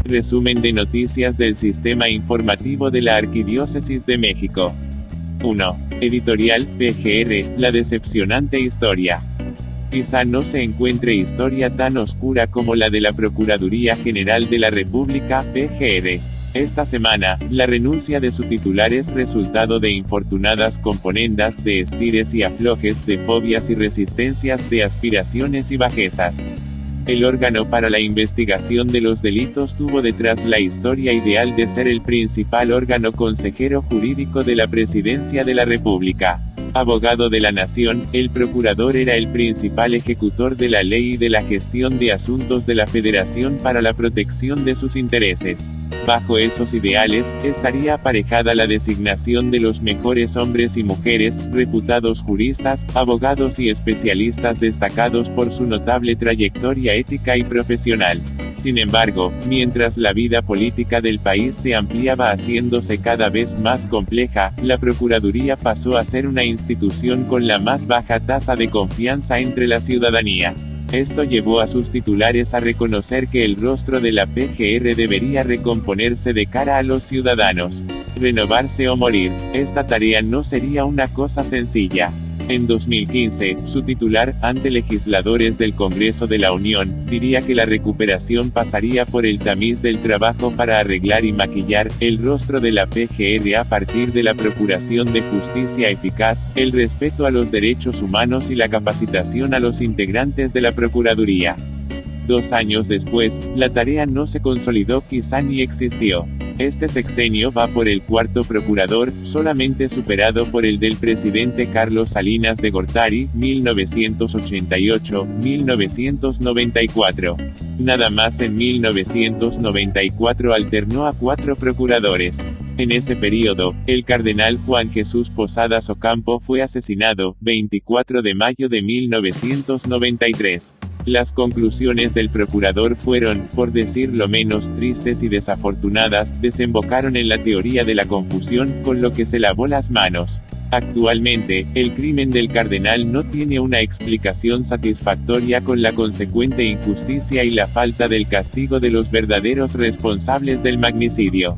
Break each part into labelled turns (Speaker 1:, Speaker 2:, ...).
Speaker 1: Resumen de noticias del Sistema Informativo de la Arquidiócesis de México. 1. Editorial, PGR, la decepcionante historia. Quizá no se encuentre historia tan oscura como la de la Procuraduría General de la República, PGR. Esta semana, la renuncia de su titular es resultado de infortunadas componendas, de estires y aflojes, de fobias y resistencias, de aspiraciones y bajezas. El órgano para la investigación de los delitos tuvo detrás la historia ideal de ser el principal órgano consejero jurídico de la Presidencia de la República. Abogado de la Nación, el procurador era el principal ejecutor de la ley y de la gestión de asuntos de la Federación para la protección de sus intereses. Bajo esos ideales, estaría aparejada la designación de los mejores hombres y mujeres, reputados juristas, abogados y especialistas destacados por su notable trayectoria ética y profesional. Sin embargo, mientras la vida política del país se ampliaba haciéndose cada vez más compleja, la Procuraduría pasó a ser una institución con la más baja tasa de confianza entre la ciudadanía. Esto llevó a sus titulares a reconocer que el rostro de la PGR debería recomponerse de cara a los ciudadanos. Renovarse o morir, esta tarea no sería una cosa sencilla. En 2015, su titular, ante legisladores del Congreso de la Unión, diría que la recuperación pasaría por el tamiz del trabajo para arreglar y maquillar el rostro de la PGR a partir de la procuración de justicia eficaz, el respeto a los derechos humanos y la capacitación a los integrantes de la Procuraduría. 2 años después, la tarea no se consolidó, quizá ni existió. Este sexenio va por el 4º procurador, solamente superado por el del presidente Carlos Salinas de Gortari, 1988-1994. Nada más en 1994 alternó a 4 procuradores. En ese periodo, el cardenal Juan Jesús Posadas Ocampo fue asesinado, 24 de mayo de 1993. Las conclusiones del procurador fueron, por decirlo menos, tristes y desafortunadas, desembocaron en la teoría de la confusión, con lo que se lavó las manos. Actualmente, el crimen del cardenal no tiene una explicación satisfactoria con la consecuente injusticia y la falta del castigo de los verdaderos responsables del magnicidio.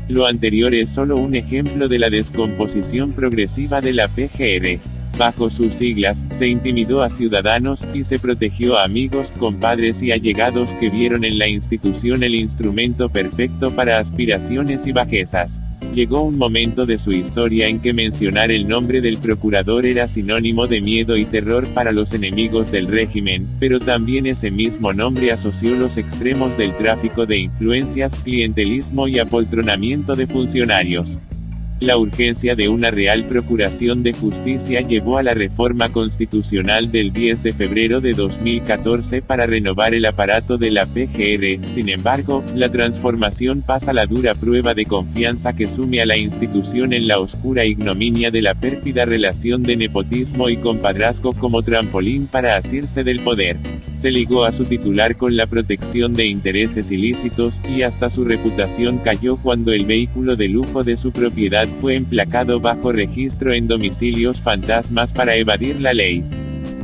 Speaker 1: Lo anterior es solo un ejemplo de la descomposición progresiva de la PGR. Bajo sus siglas, se intimidó a ciudadanos, y se protegió a amigos, compadres y allegados que vieron en la institución el instrumento perfecto para aspiraciones y bajezas. Llegó un momento de su historia en que mencionar el nombre del procurador era sinónimo de miedo y terror para los enemigos del régimen, pero también ese mismo nombre asoció los extremos del tráfico de influencias, clientelismo y apoltronamiento de funcionarios. La urgencia de una real procuración de justicia llevó a la reforma constitucional del 10 de febrero de 2014 para renovar el aparato de la PGR. Sin embargo, la transformación pasa la dura prueba de confianza que sume a la institución en la oscura ignominia de la pérfida relación de nepotismo y compadrazgo como trampolín para asirse del poder. Se ligó a su titular con la protección de intereses ilícitos, y hasta su reputación cayó cuando el vehículo de lujo de su propiedad fue emplacado bajo registro en domicilios fantasmas para evadir la ley.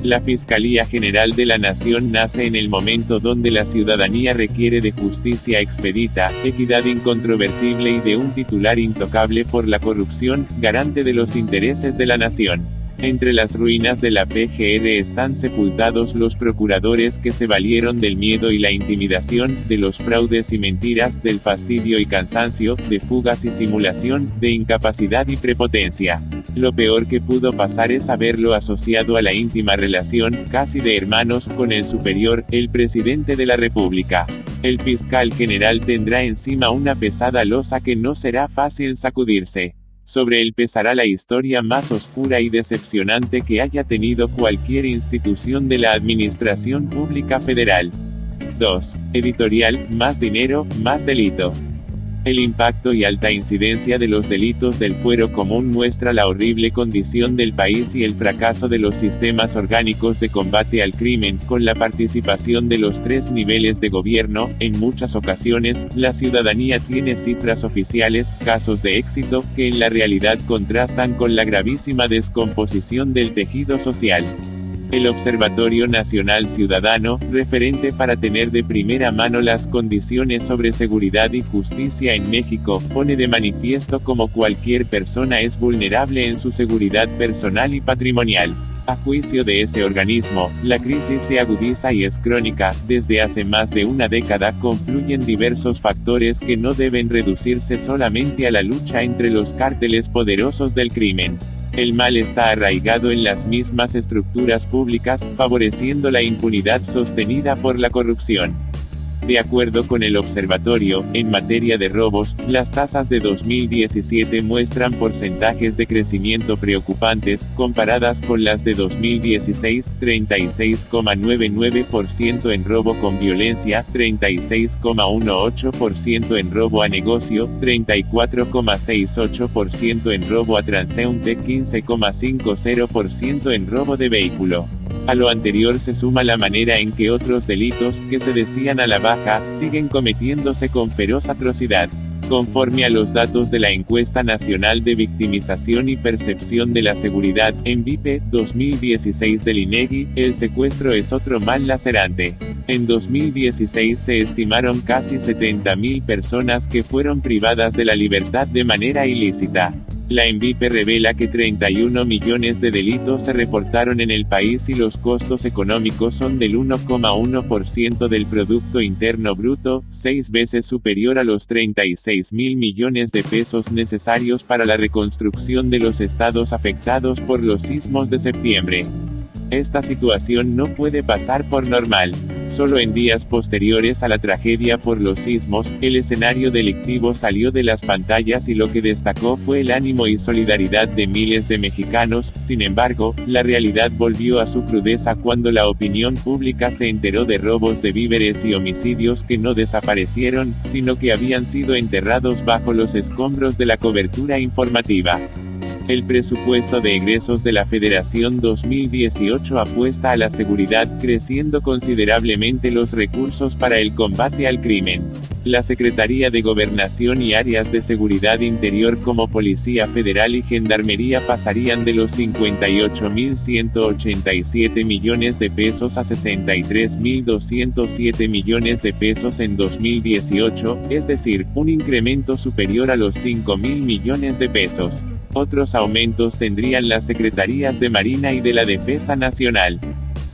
Speaker 1: La Fiscalía General de la Nación nace en el momento donde la ciudadanía requiere de justicia expedita, equidad incontrovertible y de un titular intocable por la corrupción, garante de los intereses de la nación. Entre las ruinas de la PGR están sepultados los procuradores que se valieron del miedo y la intimidación, de los fraudes y mentiras, del fastidio y cansancio, de fugas y simulación, de incapacidad y prepotencia. Lo peor que pudo pasar es haberlo asociado a la íntima relación, casi de hermanos, con el superior, el presidente de la República. El fiscal general tendrá encima una pesada losa que no será fácil sacudirse. Sobre él pesará la historia más oscura y decepcionante que haya tenido cualquier institución de la Administración Pública Federal. 2. Editorial, más dinero, más delito. El impacto y alta incidencia de los delitos del fuero común muestra la horrible condición del país y el fracaso de los sistemas orgánicos de combate al crimen. Con la participación de los 3 niveles de gobierno, en muchas ocasiones, la ciudadanía tiene cifras oficiales, casos de éxito, que en la realidad contrastan con la gravísima descomposición del tejido social. El Observatorio Nacional Ciudadano, referente para tener de primera mano las condiciones sobre seguridad y justicia en México, pone de manifiesto cómo cualquier persona es vulnerable en su seguridad personal y patrimonial. A juicio de ese organismo, la crisis se agudiza y es crónica. Desde hace más de una década confluyen diversos factores que no deben reducirse solamente a la lucha entre los cárteles poderosos del crimen. El mal está arraigado en las mismas estructuras públicas, favoreciendo la impunidad sostenida por la corrupción. De acuerdo con el observatorio, en materia de robos, las tasas de 2017 muestran porcentajes de crecimiento preocupantes, comparadas con las de 2016, 36,99% en robo con violencia, 36,18% en robo a negocio, 34,68% en robo a transeúnte, 15,50% en robo de vehículo. A lo anterior se suma la manera en que otros delitos, que se decían a la baja, siguen cometiéndose con feroz atrocidad. Conforme a los datos de la Encuesta Nacional de Victimización y Percepción de la Seguridad, ENVIPE, 2016 del INEGI, el secuestro es otro mal lacerante. En 2016 se estimaron casi 70.000 personas que fueron privadas de la libertad de manera ilícita. La ENVIPE revela que 31 millones de delitos se reportaron en el país y los costos económicos son del 1,1% del Producto Interno Bruto, 6 veces superior a los 36.000 millones de pesos necesarios para la reconstrucción de los estados afectados por los sismos de septiembre. Esta situación no puede pasar por normal. Solo en días posteriores a la tragedia por los sismos, el escenario delictivo salió de las pantallas y lo que destacó fue el ánimo y solidaridad de miles de mexicanos. Sin embargo, la realidad volvió a su crudeza cuando la opinión pública se enteró de robos de víveres y homicidios que no desaparecieron, sino que habían sido enterrados bajo los escombros de la cobertura informativa. El presupuesto de egresos de la Federación 2018 apuesta a la seguridad, creciendo considerablemente los recursos para el combate al crimen. La Secretaría de Gobernación y áreas de seguridad interior como Policía Federal y Gendarmería pasarían de los 58.187 millones de pesos a 63.207 millones de pesos en 2018, es decir, un incremento superior a los 5.000 millones de pesos. Otros aumentos tendrían las Secretarías de Marina y de la Defensa Nacional.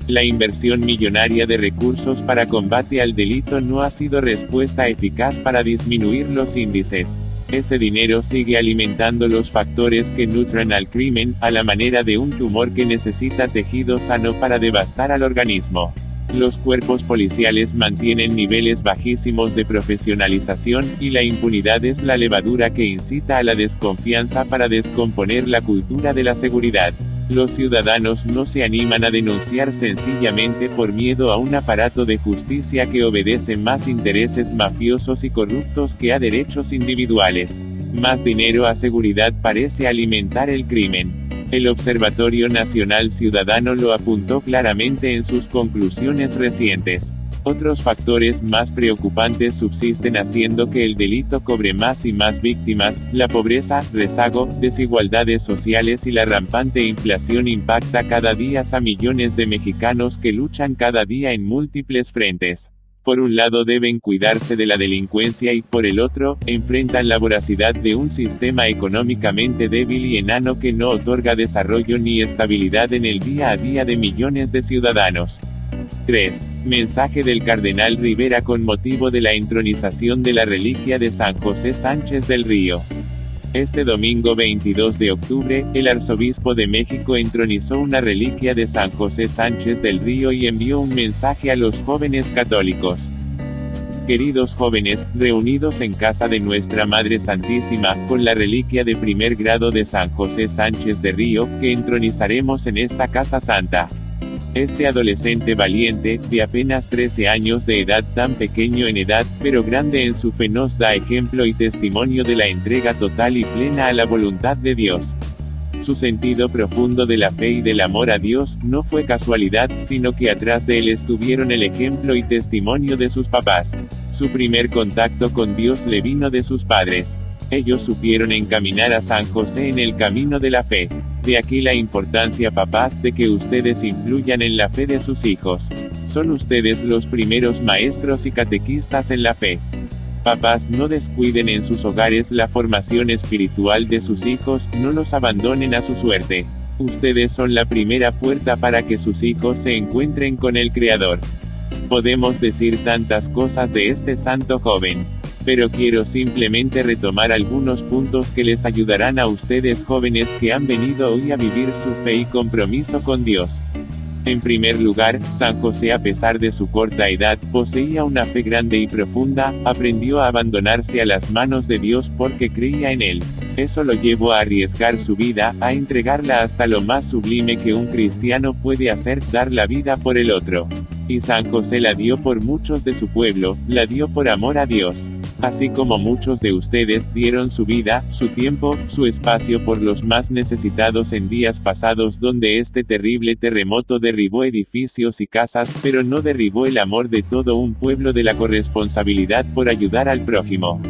Speaker 1: La inversión millonaria de recursos para combate al delito no ha sido respuesta eficaz para disminuir los índices. Ese dinero sigue alimentando los factores que nutren al crimen, a la manera de un tumor que necesita tejido sano para devastar al organismo. Los cuerpos policiales mantienen niveles bajísimos de profesionalización, y la impunidad es la levadura que incita a la desconfianza para descomponer la cultura de la seguridad. Los ciudadanos no se animan a denunciar sencillamente por miedo a un aparato de justicia que obedece más intereses mafiosos y corruptos que a derechos individuales. Más dinero a seguridad parece alimentar el crimen. El Observatorio Nacional Ciudadano lo apuntó claramente en sus conclusiones recientes. Otros factores más preocupantes subsisten haciendo que el delito cobre más y más víctimas. La pobreza, rezago, desigualdades sociales y la rampante inflación impacta cada día a millones de mexicanos que luchan cada día en múltiples frentes. Por un lado deben cuidarse de la delincuencia y por el otro, enfrentan la voracidad de un sistema económicamente débil y enano que no otorga desarrollo ni estabilidad en el día a día de millones de ciudadanos. 3. Mensaje del Cardenal Rivera con motivo de la entronización de la reliquia de San José Sánchez del Río. Este domingo 22 de octubre, el arzobispo de México entronizó una reliquia de San José Sánchez del Río y envió un mensaje a los jóvenes católicos. Queridos jóvenes, reunidos en casa de Nuestra Madre Santísima, con la reliquia de primer grado de San José Sánchez de Río, que entronizaremos en esta casa santa. Este adolescente valiente, de apenas 13 años de edad, tan pequeño en edad, pero grande en su fe, nos da ejemplo y testimonio de la entrega total y plena a la voluntad de Dios. Su sentido profundo de la fe y del amor a Dios, no fue casualidad, sino que atrás de él estuvieron el ejemplo y testimonio de sus papás. Su primer contacto con Dios le vino de sus padres. Ellos supieron encaminar a San José en el camino de la fe. De aquí la importancia, papás, de que ustedes influyan en la fe de sus hijos. Son ustedes los primeros maestros y catequistas en la fe. Papás, no descuiden en sus hogares la formación espiritual de sus hijos, no los abandonen a su suerte. Ustedes son la primera puerta para que sus hijos se encuentren con el Creador. Podemos decir tantas cosas de este santo joven, pero quiero simplemente retomar algunos puntos que les ayudarán a ustedes jóvenes que han venido hoy a vivir su fe y compromiso con Dios. En primer lugar, San José, a pesar de su corta edad, poseía una fe grande y profunda, aprendió a abandonarse a las manos de Dios porque creía en Él. Eso lo llevó a arriesgar su vida, a entregarla hasta lo más sublime que un cristiano puede hacer, dar la vida por el otro. Y San José la dio por muchos de su pueblo, la dio por amor a Dios. Así como muchos de ustedes dieron su vida, su tiempo, su espacio por los más necesitados en días pasados donde este terrible terremoto derribó edificios y casas, pero no derribó el amor de todo un pueblo de la corresponsabilidad por ayudar al prójimo.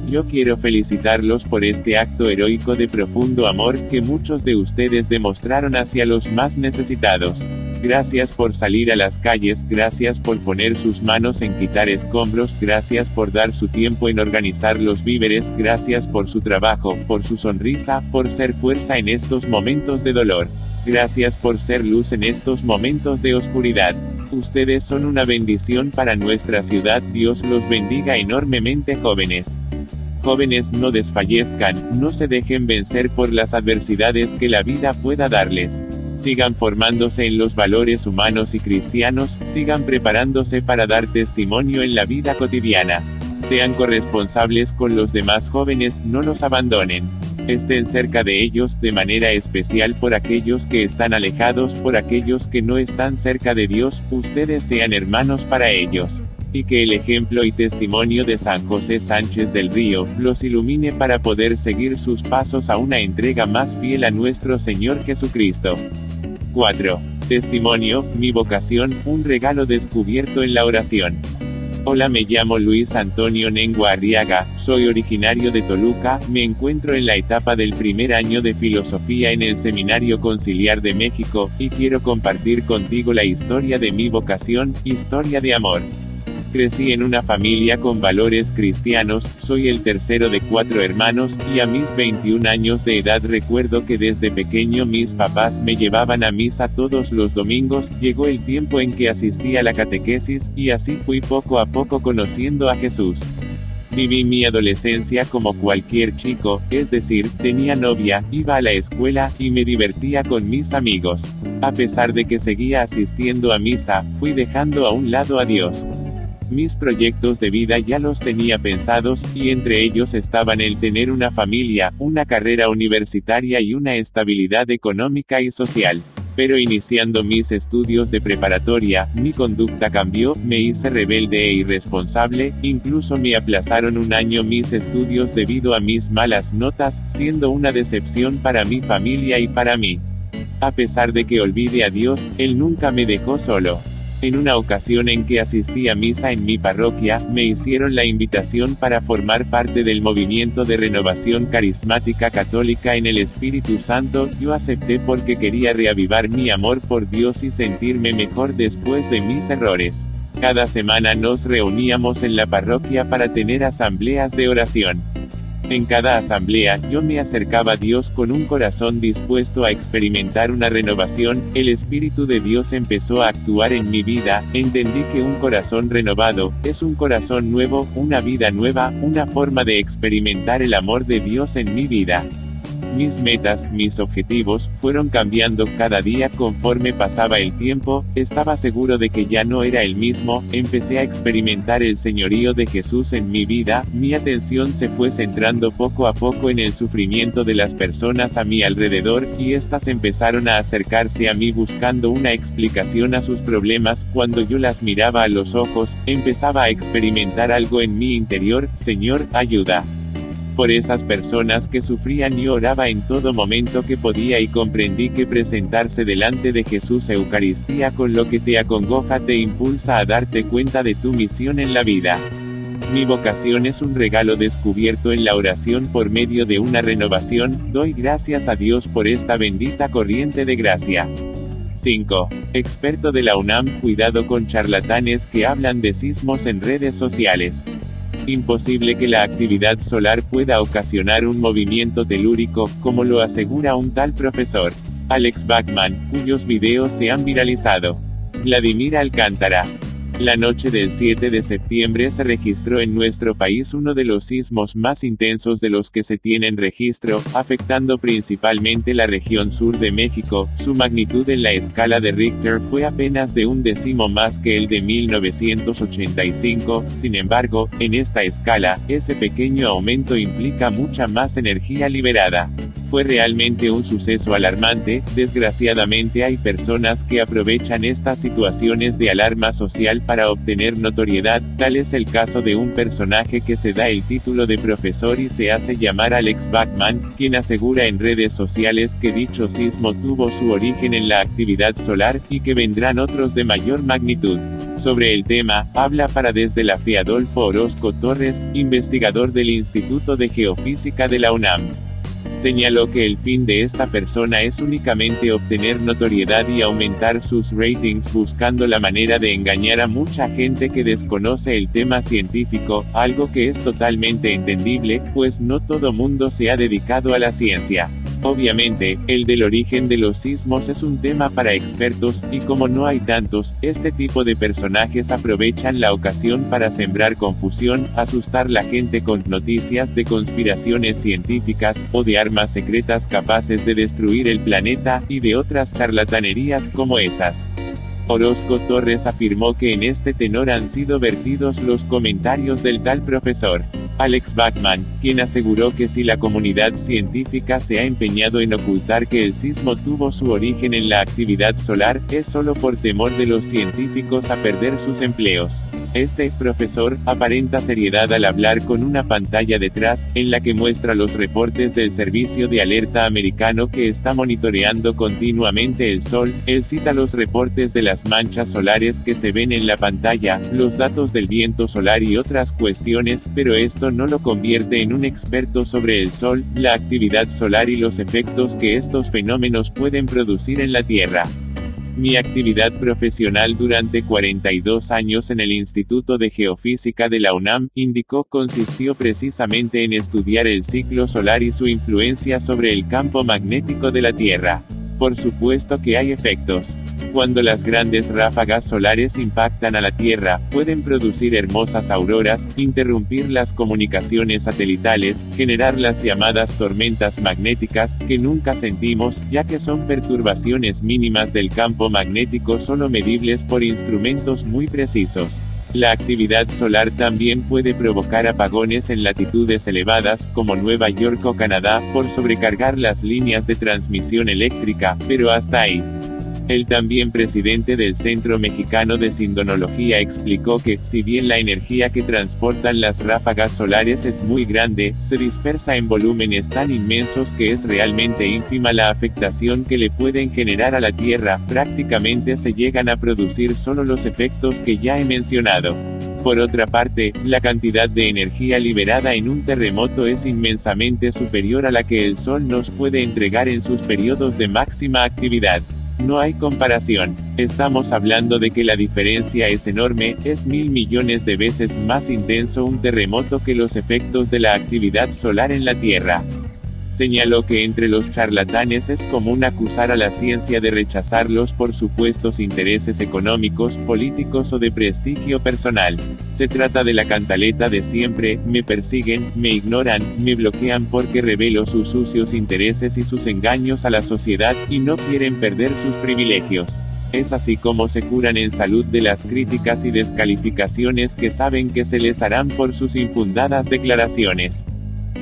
Speaker 1: Yo quiero felicitarlos por este acto heroico de profundo amor que muchos de ustedes demostraron hacia los más necesitados. Gracias por salir a las calles, gracias por poner sus manos en quitar escombros, gracias por dar su tiempo en organizar los víveres, gracias por su trabajo, por su sonrisa, por ser fuerza en estos momentos de dolor. Gracias por ser luz en estos momentos de oscuridad. Ustedes son una bendición para nuestra ciudad, Dios los bendiga enormemente, jóvenes. Jóvenes, no desfallezcan, no se dejen vencer por las adversidades que la vida pueda darles. Sigan formándose en los valores humanos y cristianos, sigan preparándose para dar testimonio en la vida cotidiana. Sean corresponsables con los demás jóvenes, no los abandonen. Estén cerca de ellos, de manera especial por aquellos que están alejados, por aquellos que no están cerca de Dios, ustedes sean hermanos para ellos. Y que el ejemplo y testimonio de San José Sánchez del Río, los ilumine para poder seguir sus pasos a una entrega más fiel a nuestro Señor Jesucristo. 4. Testimonio, mi vocación, un regalo descubierto en la oración. Hola, me llamo Luis Antonio Nengua Arriaga, soy originario de Toluca, me encuentro en la etapa del primer año de filosofía en el Seminario Conciliar de México, y quiero compartir contigo la historia de mi vocación, historia de amor. Crecí en una familia con valores cristianos, soy el tercero de 4 hermanos, y a mis 21 años de edad recuerdo que desde pequeño mis papás me llevaban a misa todos los domingos, llegó el tiempo en que asistí a la catequesis, y así fui poco a poco conociendo a Jesús. Viví mi adolescencia como cualquier chico, es decir, tenía novia, iba a la escuela, y me divertía con mis amigos. A pesar de que seguía asistiendo a misa, fui dejando a un lado a Dios. Mis proyectos de vida ya los tenía pensados, y entre ellos estaban el tener una familia, una carrera universitaria y una estabilidad económica y social. Pero iniciando mis estudios de preparatoria, mi conducta cambió, me hice rebelde e irresponsable, incluso me aplazaron un año mis estudios debido a mis malas notas, siendo una decepción para mi familia y para mí. A pesar de que olvidé a Dios, Él nunca me dejó solo. En una ocasión en que asistí a misa en mi parroquia, me hicieron la invitación para formar parte del movimiento de renovación carismática católica en el Espíritu Santo. Yo acepté porque quería reavivar mi amor por Dios y sentirme mejor después de mis errores. Cada semana nos reuníamos en la parroquia para tener asambleas de oración. En cada asamblea, yo me acercaba a Dios con un corazón dispuesto a experimentar una renovación, el Espíritu de Dios empezó a actuar en mi vida, entendí que un corazón renovado, es un corazón nuevo, una vida nueva, una forma de experimentar el amor de Dios en mi vida. Mis metas, mis objetivos, fueron cambiando cada día conforme pasaba el tiempo, estaba seguro de que ya no era el mismo, empecé a experimentar el señorío de Jesús en mi vida, mi atención se fue centrando poco a poco en el sufrimiento de las personas a mi alrededor, y éstas empezaron a acercarse a mí buscando una explicación a sus problemas. Cuando yo las miraba a los ojos, empezaba a experimentar algo en mi interior: Señor, ayuda. Por esas personas que sufrían y oraba en todo momento que podía, y comprendí que presentarse delante de Jesús Eucaristía con lo que te acongoja te impulsa a darte cuenta de tu misión en la vida. Mi vocación es un regalo descubierto en la oración por medio de una renovación, doy gracias a Dios por esta bendita corriente de gracia. 5. Experto de la UNAM, cuidado con charlatanes que hablan de sismos en redes sociales. Imposible que la actividad solar pueda ocasionar un movimiento telúrico, como lo asegura un tal profesor Alex Bachman, cuyos videos se han viralizado. Vladimir Alcántara. La noche del 7 de septiembre se registró en nuestro país uno de los sismos más intensos de los que se tienen registro, afectando principalmente la región sur de México. Su magnitud en la escala de Richter fue apenas de 1/10 más que el de 1985, sin embargo, en esta escala, ese pequeño aumento implica mucha más energía liberada. Fue realmente un suceso alarmante. Desgraciadamente hay personas que aprovechan estas situaciones de alarma social para obtener notoriedad. Tal es el caso de un personaje que se da el título de profesor y se hace llamar Alex Bachman, quien asegura en redes sociales que dicho sismo tuvo su origen en la actividad solar, y que vendrán otros de mayor magnitud. Sobre el tema, habla para Desde la Fe Adolfo Orozco Torres, investigador del Instituto de Geofísica de la UNAM. Señaló que el fin de esta persona es únicamente obtener notoriedad y aumentar sus ratings buscando la manera de engañar a mucha gente que desconoce el tema científico, algo que es totalmente entendible, pues no todo mundo se ha dedicado a la ciencia. Obviamente, el del origen de los sismos es un tema para expertos, y como no hay tantos, este tipo de personajes aprovechan la ocasión para sembrar confusión, asustar la gente con noticias de conspiraciones científicas, o de armas secretas capaces de destruir el planeta, y de otras charlatanerías como esas. Orozco Torres afirmó que en este tenor han sido vertidos los comentarios del tal profesor Alex Bachman, quien aseguró que si la comunidad científica se ha empeñado en ocultar que el sismo tuvo su origen en la actividad solar, es solo por temor de los científicos a perder sus empleos. Este profesor aparenta seriedad al hablar con una pantalla detrás, en la que muestra los reportes del Servicio de Alerta americano que está monitoreando continuamente el Sol. Él cita los reportes de las manchas solares que se ven en la pantalla, los datos del viento solar y otras cuestiones, pero esto no lo convierte en un experto sobre el Sol, la actividad solar y los efectos que estos fenómenos pueden producir en la Tierra. Mi actividad profesional durante 42 años en el Instituto de Geofísica de la UNAM, indicó, consistió precisamente en estudiar el ciclo solar y su influencia sobre el campo magnético de la Tierra. Por supuesto que hay efectos. Cuando las grandes ráfagas solares impactan a la Tierra, pueden producir hermosas auroras, interrumpir las comunicaciones satelitales, generar las llamadas tormentas magnéticas, que nunca sentimos, ya que son perturbaciones mínimas del campo magnético solo medibles por instrumentos muy precisos. La actividad solar también puede provocar apagones en latitudes elevadas, como Nueva York o Canadá, por sobrecargar las líneas de transmisión eléctrica, pero hasta ahí. El también presidente del Centro Mexicano de Sindonología explicó que, si bien la energía que transportan las ráfagas solares es muy grande, se dispersa en volúmenes tan inmensos que es realmente ínfima la afectación que le pueden generar a la Tierra. Prácticamente se llegan a producir solo los efectos que ya he mencionado. Por otra parte, la cantidad de energía liberada en un terremoto es inmensamente superior a la que el Sol nos puede entregar en sus periodos de máxima actividad. No hay comparación. Estamos hablando de que la diferencia es enorme, es 1000 millones de veces más intenso un terremoto que los efectos de la actividad solar en la Tierra. Señaló que entre los charlatanes es común acusar a la ciencia de rechazarlos por supuestos intereses económicos, políticos o de prestigio personal. Se trata de la cantaleta de siempre: me persiguen, me ignoran, me bloquean porque revelo sus sucios intereses y sus engaños a la sociedad, y no quieren perder sus privilegios. Es así como se curan en salud de las críticas y descalificaciones que saben que se les harán por sus infundadas declaraciones.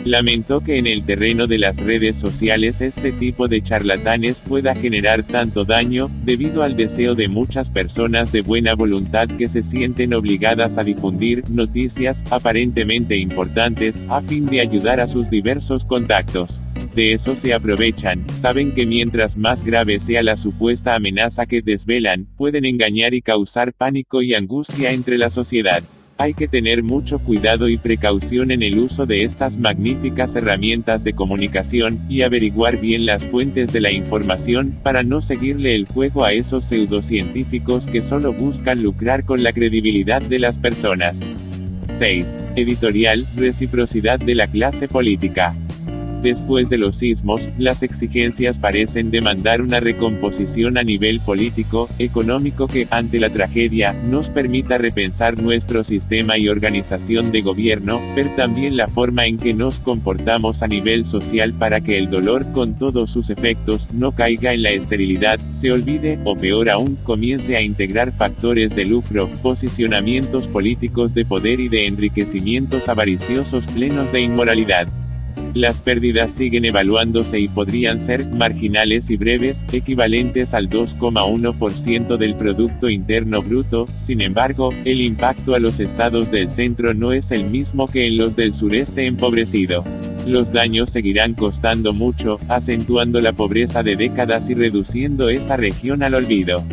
Speaker 1: Lamentó que en el terreno de las redes sociales este tipo de charlatanes pueda generar tanto daño, debido al deseo de muchas personas de buena voluntad que se sienten obligadas a difundir noticias aparentemente importantes, a fin de ayudar a sus diversos contactos. De eso se aprovechan, saben que mientras más grave sea la supuesta amenaza que desvelan, pueden engañar y causar pánico y angustia entre la sociedad. Hay que tener mucho cuidado y precaución en el uso de estas magníficas herramientas de comunicación, y averiguar bien las fuentes de la información, para no seguirle el juego a esos pseudocientíficos que solo buscan lucrar con la credibilidad de las personas. 6. Editorial, reciprocidad de la clase política. Después de los sismos, las exigencias parecen demandar una recomposición a nivel político, económico que, ante la tragedia, nos permita repensar nuestro sistema y organización de gobierno, pero también la forma en que nos comportamos a nivel social para que el dolor, con todos sus efectos, no caiga en la esterilidad, se olvide, o peor aún, comience a integrar factores de lucro, posicionamientos políticos de poder y de enriquecimientos avariciosos plenos de inmoralidad. Las pérdidas siguen evaluándose y podrían ser marginales y breves, equivalentes al 2,1% del Producto Interno Bruto. Sin embargo, el impacto a los estados del centro no es el mismo que en los del sureste empobrecido. Los daños seguirán costando mucho, acentuando la pobreza de décadas y reduciendo esa región al olvido.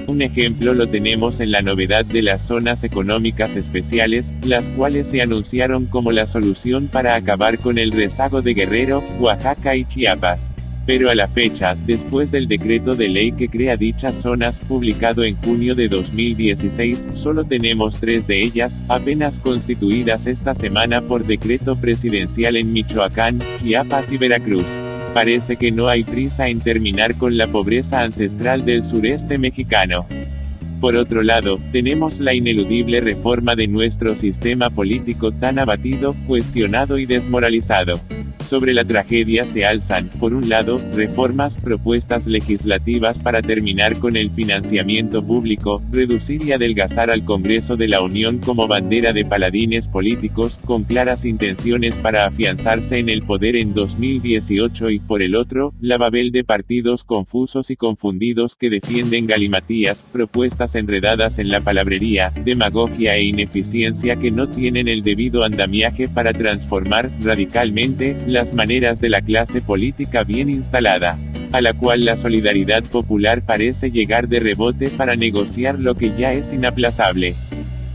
Speaker 1: Un ejemplo lo tenemos en la novedad de las zonas económicas especiales, las cuales se anunciaron como la solución para acabar con el rezago de Guerrero, Oaxaca y Chiapas. Pero a la fecha, después del decreto de ley que crea dichas zonas, publicado en junio de 2016, solo tenemos 3 de ellas, apenas constituidas esta semana por decreto presidencial en Michoacán, Chiapas y Veracruz. Parece que no hay prisa en terminar con la pobreza ancestral del sureste mexicano. Por otro lado, tenemos la ineludible reforma de nuestro sistema político tan abatido, cuestionado y desmoralizado. Sobre la tragedia se alzan, por un lado, reformas, propuestas legislativas para terminar con el financiamiento público, reducir y adelgazar al Congreso de la Unión como bandera de paladines políticos, con claras intenciones para afianzarse en el poder en 2018 y por el otro, la babel de partidos confusos y confundidos que defienden galimatías, propuestas enredadas en la palabrería, demagogia e ineficiencia que no tienen el debido andamiaje para transformar, radicalmente, las maneras de la clase política bien instalada, a la cual la solidaridad popular parece llegar de rebote para negociar lo que ya es inaplazable.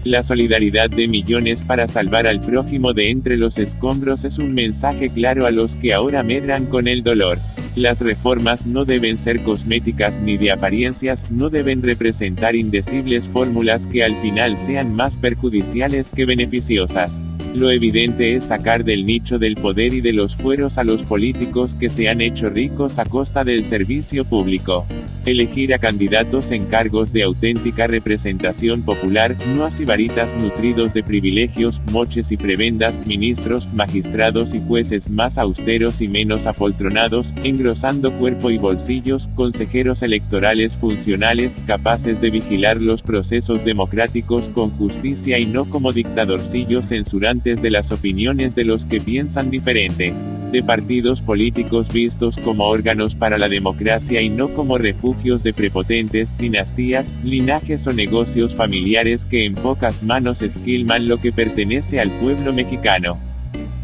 Speaker 1: La solidaridad de millones para salvar al prójimo de entre los escombros es un mensaje claro a los que ahora medran con el dolor. Las reformas no deben ser cosméticas ni de apariencias, no deben representar indecibles fórmulas que al final sean más perjudiciales que beneficiosas. Lo evidente es sacar del nicho del poder y de los fueros a los políticos que se han hecho ricos a costa del servicio público. Elegir a candidatos en cargos de auténtica representación popular, no a sibaritas nutridos de privilegios, moches y prebendas, ministros, magistrados y jueces más austeros y menos apoltronados, engrosando cuerpo y bolsillos, consejeros electorales funcionales, capaces de vigilar los procesos democráticos con justicia y no como dictadorcillos censurantes de las opiniones de los que piensan diferente. De partidos políticos vistos como órganos para la democracia y no como refugios de prepotentes, dinastías, linajes o negocios familiares que en pocas manos esquilman lo que pertenece al pueblo mexicano.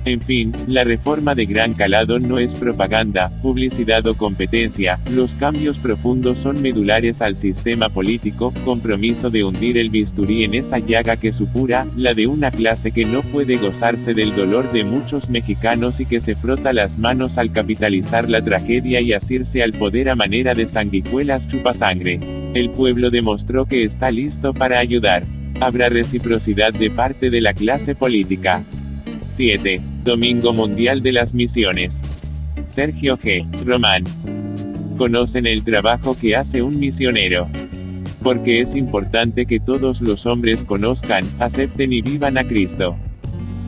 Speaker 1: En fin, la reforma de gran calado no es propaganda, publicidad o competencia, los cambios profundos son medulares al sistema político, compromiso de hundir el bisturí en esa llaga que supura, la de una clase que no puede gozarse del dolor de muchos mexicanos y que se frota las manos al capitalizar la tragedia y asirse al poder a manera de sanguijuelas chupasangre. El pueblo demostró que está listo para ayudar. Habrá reciprocidad de parte de la clase política. 7. Domingo Mundial de las Misiones. Sergio G. Román. Conocen el trabajo que hace un misionero. Porque es importante que todos los hombres conozcan, acepten y vivan a Cristo.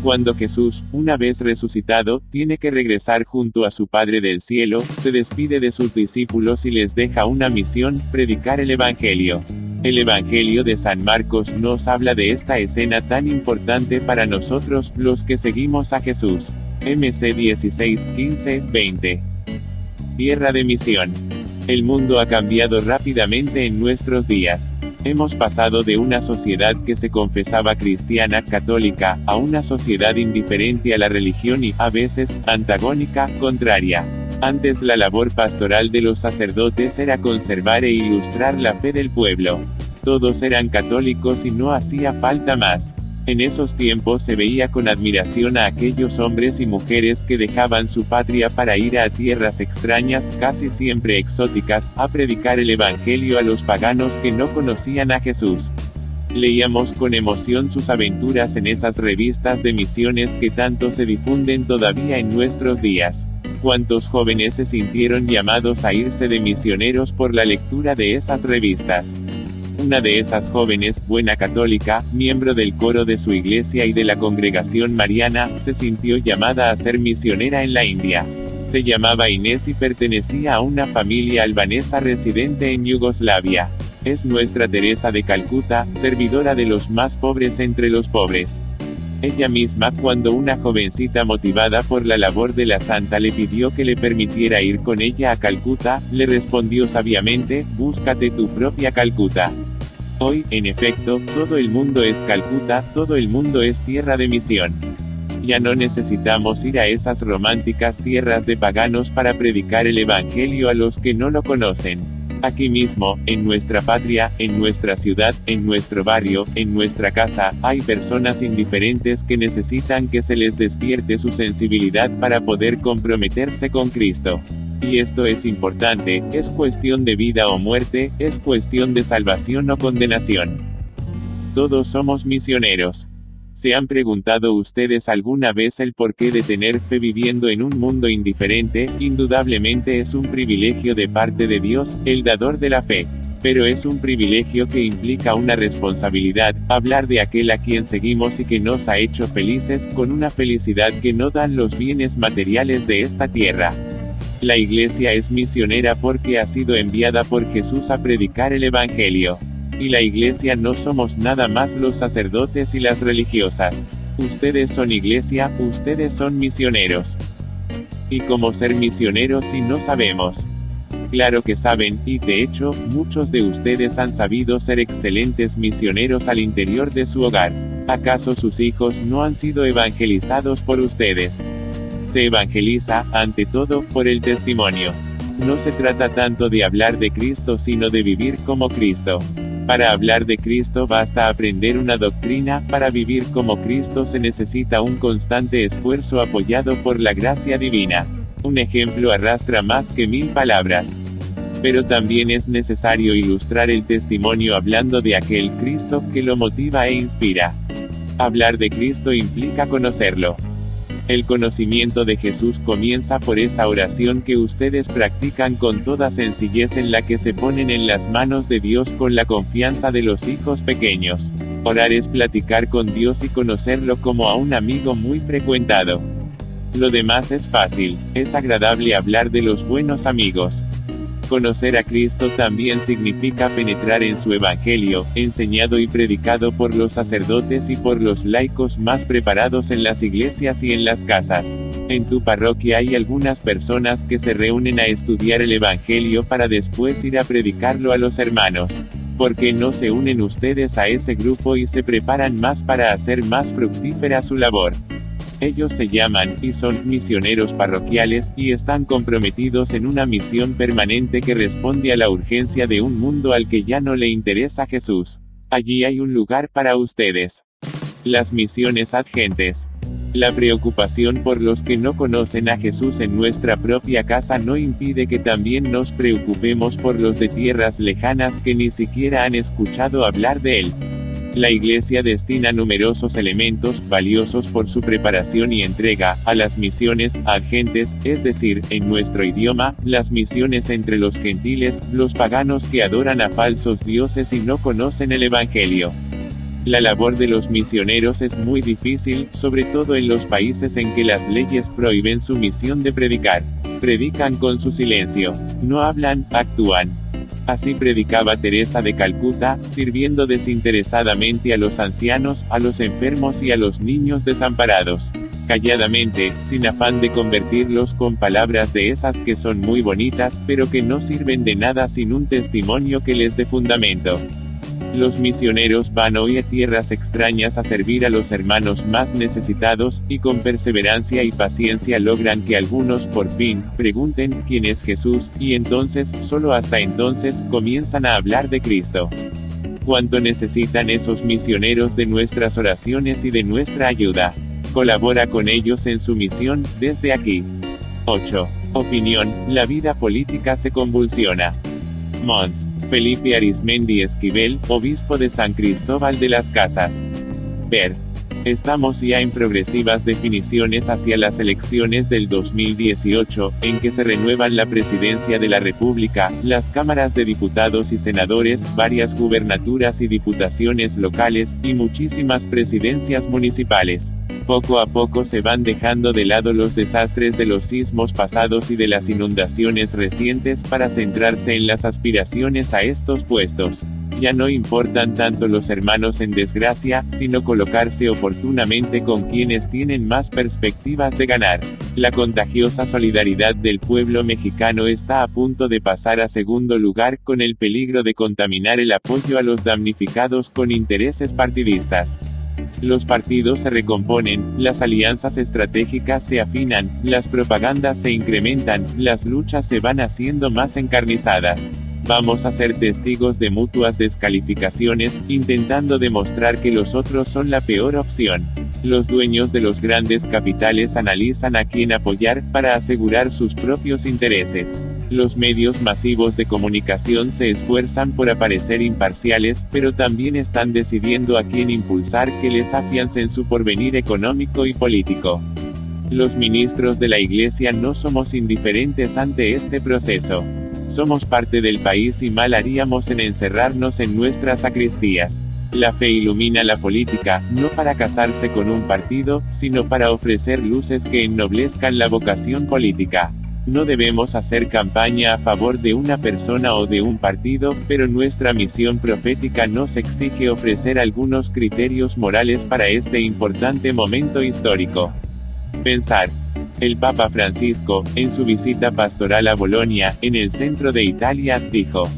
Speaker 1: Cuando Jesús, una vez resucitado, tiene que regresar junto a su Padre del cielo, se despide de sus discípulos y les deja una misión: predicar el Evangelio. El Evangelio de San Marcos nos habla de esta escena tan importante para nosotros, los que seguimos a Jesús. MC 16, 15, 20. Tierra de misión. El mundo ha cambiado rápidamente en nuestros días. Hemos pasado de una sociedad que se confesaba cristiana, católica, a una sociedad indiferente a la religión y, a veces, antagónica, contraria. Antes la labor pastoral de los sacerdotes era conservar e ilustrar la fe del pueblo. Todos eran católicos y no hacía falta más. En esos tiempos se veía con admiración a aquellos hombres y mujeres que dejaban su patria para ir a tierras extrañas, casi siempre exóticas, a predicar el evangelio a los paganos que no conocían a Jesús. Leíamos con emoción sus aventuras en esas revistas de misiones que tanto se difunden todavía en nuestros días. ¿Cuántos jóvenes se sintieron llamados a irse de misioneros por la lectura de esas revistas? Una de esas jóvenes, buena católica, miembro del coro de su iglesia y de la congregación mariana, se sintió llamada a ser misionera en la India. Se llamaba Inés y pertenecía a una familia albanesa residente en Yugoslavia. Es nuestra Teresa de Calcuta, servidora de los más pobres entre los pobres. Ella misma, cuando una jovencita motivada por la labor de la santa le pidió que le permitiera ir con ella a Calcuta, le respondió sabiamente: búscate tu propia Calcuta. Hoy, en efecto, todo el mundo es Calcuta, todo el mundo es tierra de misión. Ya no necesitamos ir a esas románticas tierras de paganos para predicar el evangelio a los que no lo conocen. Aquí mismo, en nuestra patria, en nuestra ciudad, en nuestro barrio, en nuestra casa, hay personas indiferentes que necesitan que se les despierte su sensibilidad para poder comprometerse con Cristo. Y esto es importante, es cuestión de vida o muerte, es cuestión de salvación o condenación. Todos somos misioneros. ¿Se han preguntado ustedes alguna vez el porqué de tener fe viviendo en un mundo indiferente? Indudablemente es un privilegio de parte de Dios, el dador de la fe. Pero es un privilegio que implica una responsabilidad, hablar de aquel a quien seguimos y que nos ha hecho felices, con una felicidad que no dan los bienes materiales de esta tierra. La Iglesia es misionera porque ha sido enviada por Jesús a predicar el Evangelio. Y la Iglesia no somos nada más los sacerdotes y las religiosas. Ustedes son Iglesia, ustedes son misioneros. ¿Y cómo ser misioneros si no sabemos? Claro que saben, y de hecho, muchos de ustedes han sabido ser excelentes misioneros al interior de su hogar. ¿Acaso sus hijos no han sido evangelizados por ustedes? Se evangeliza, ante todo, por el testimonio. No se trata tanto de hablar de Cristo sino de vivir como Cristo. Para hablar de Cristo basta aprender una doctrina, para vivir como Cristo se necesita un constante esfuerzo apoyado por la gracia divina. Un ejemplo arrastra más que 1000 palabras. Pero también es necesario ilustrar el testimonio hablando de aquel Cristo que lo motiva e inspira. Hablar de Cristo implica conocerlo. El conocimiento de Jesús comienza por esa oración que ustedes practican con toda sencillez, en la que se ponen en las manos de Dios con la confianza de los hijos pequeños. Orar es platicar con Dios y conocerlo como a un amigo muy frecuentado. Lo demás es fácil, es agradable hablar de los buenos amigos. Conocer a Cristo también significa penetrar en su Evangelio, enseñado y predicado por los sacerdotes y por los laicos más preparados en las iglesias y en las casas. En tu parroquia hay algunas personas que se reúnen a estudiar el Evangelio para después ir a predicarlo a los hermanos. ¿Por qué no se unen ustedes a ese grupo y se preparan más para hacer más fructífera su labor? Ellos se llaman, y son, misioneros parroquiales, y están comprometidos en una misión permanente que responde a la urgencia de un mundo al que ya no le interesa Jesús. Allí hay un lugar para ustedes. Las misiones adgentes. La preocupación por los que no conocen a Jesús en nuestra propia casa no impide que también nos preocupemos por los de tierras lejanas que ni siquiera han escuchado hablar de él. La Iglesia destina numerosos elementos, valiosos por su preparación y entrega, a las misiones adgentes, es decir, en nuestro idioma, las misiones entre los gentiles, los paganos que adoran a falsos dioses y no conocen el Evangelio. La labor de los misioneros es muy difícil, sobre todo en los países en que las leyes prohíben su misión de predicar. Predican con su silencio. No hablan, actúan. Así predicaba Teresa de Calcuta, sirviendo desinteresadamente a los ancianos, a los enfermos y a los niños desamparados. Calladamente, sin afán de convertirlos con palabras de esas que son muy bonitas, pero que no sirven de nada sin un testimonio que les dé fundamento. Los misioneros van hoy a tierras extrañas a servir a los hermanos más necesitados, y con perseverancia y paciencia logran que algunos por fin pregunten quién es Jesús, y entonces, solo hasta entonces, comienzan a hablar de Cristo. ¿Cuánto necesitan esos misioneros de nuestras oraciones y de nuestra ayuda? Colabora con ellos en su misión, desde aquí. 8. Opinión: la vida política se convulsiona. Mons. Felipe Arizmendi Esquivel, obispo de San Cristóbal de las Casas. Ver. Estamos ya en progresivas definiciones hacia las elecciones del 2018, en que se renuevan la presidencia de la República, las cámaras de diputados y senadores, varias gubernaturas y diputaciones locales, y muchísimas presidencias municipales. Poco a poco se van dejando de lado los desastres de los sismos pasados y de las inundaciones recientes para centrarse en las aspiraciones a estos puestos. Ya no importan tanto los hermanos en desgracia, sino colocarse oportunamente con quienes tienen más perspectivas de ganar. La contagiosa solidaridad del pueblo mexicano está a punto de pasar a segundo lugar, con el peligro de contaminar el apoyo a los damnificados con intereses partidistas. Los partidos se recomponen, las alianzas estratégicas se afinan, las propagandas se incrementan, las luchas se van haciendo más encarnizadas. Vamos a ser testigos de mutuas descalificaciones, intentando demostrar que los otros son la peor opción. Los dueños de los grandes capitales analizan a quién apoyar, para asegurar sus propios intereses. Los medios masivos de comunicación se esfuerzan por aparecer imparciales, pero también están decidiendo a quién impulsar que les afiancen su porvenir económico y político. Los ministros de la Iglesia no somos indiferentes ante este proceso. Somos parte del país y mal haríamos en encerrarnos en nuestras sacristías. La fe ilumina la política, no para casarse con un partido, sino para ofrecer luces que ennoblezcan la vocación política. No debemos hacer campaña a favor de una persona o de un partido, pero nuestra misión profética nos exige ofrecer algunos criterios morales para este importante momento histórico. Pensar. El Papa Francisco, en su visita pastoral a Bolonia, en el centro de Italia, dijo: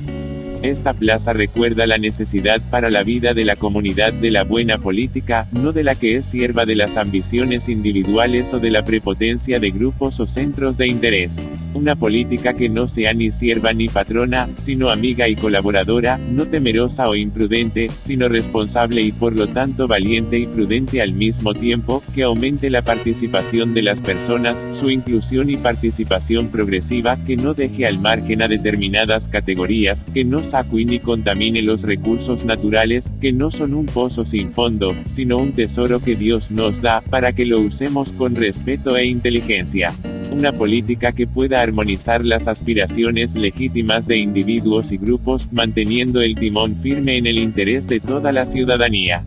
Speaker 1: esta plaza recuerda la necesidad para la vida de la comunidad de la buena política, no de la que es sierva de las ambiciones individuales o de la prepotencia de grupos o centros de interés. Una política que no sea ni sierva ni patrona, sino amiga y colaboradora, no temerosa o imprudente, sino responsable y por lo tanto valiente y prudente al mismo tiempo, que aumente la participación de las personas, su inclusión y participación progresiva, que no deje al margen a determinadas categorías, que no sacue ni contamine los recursos naturales, que no son un pozo sin fondo, sino un tesoro que Dios nos da, para que lo usemos con respeto e inteligencia. Una política que pueda armonizar las aspiraciones legítimas de individuos y grupos, manteniendo el timón firme en el interés de toda la ciudadanía.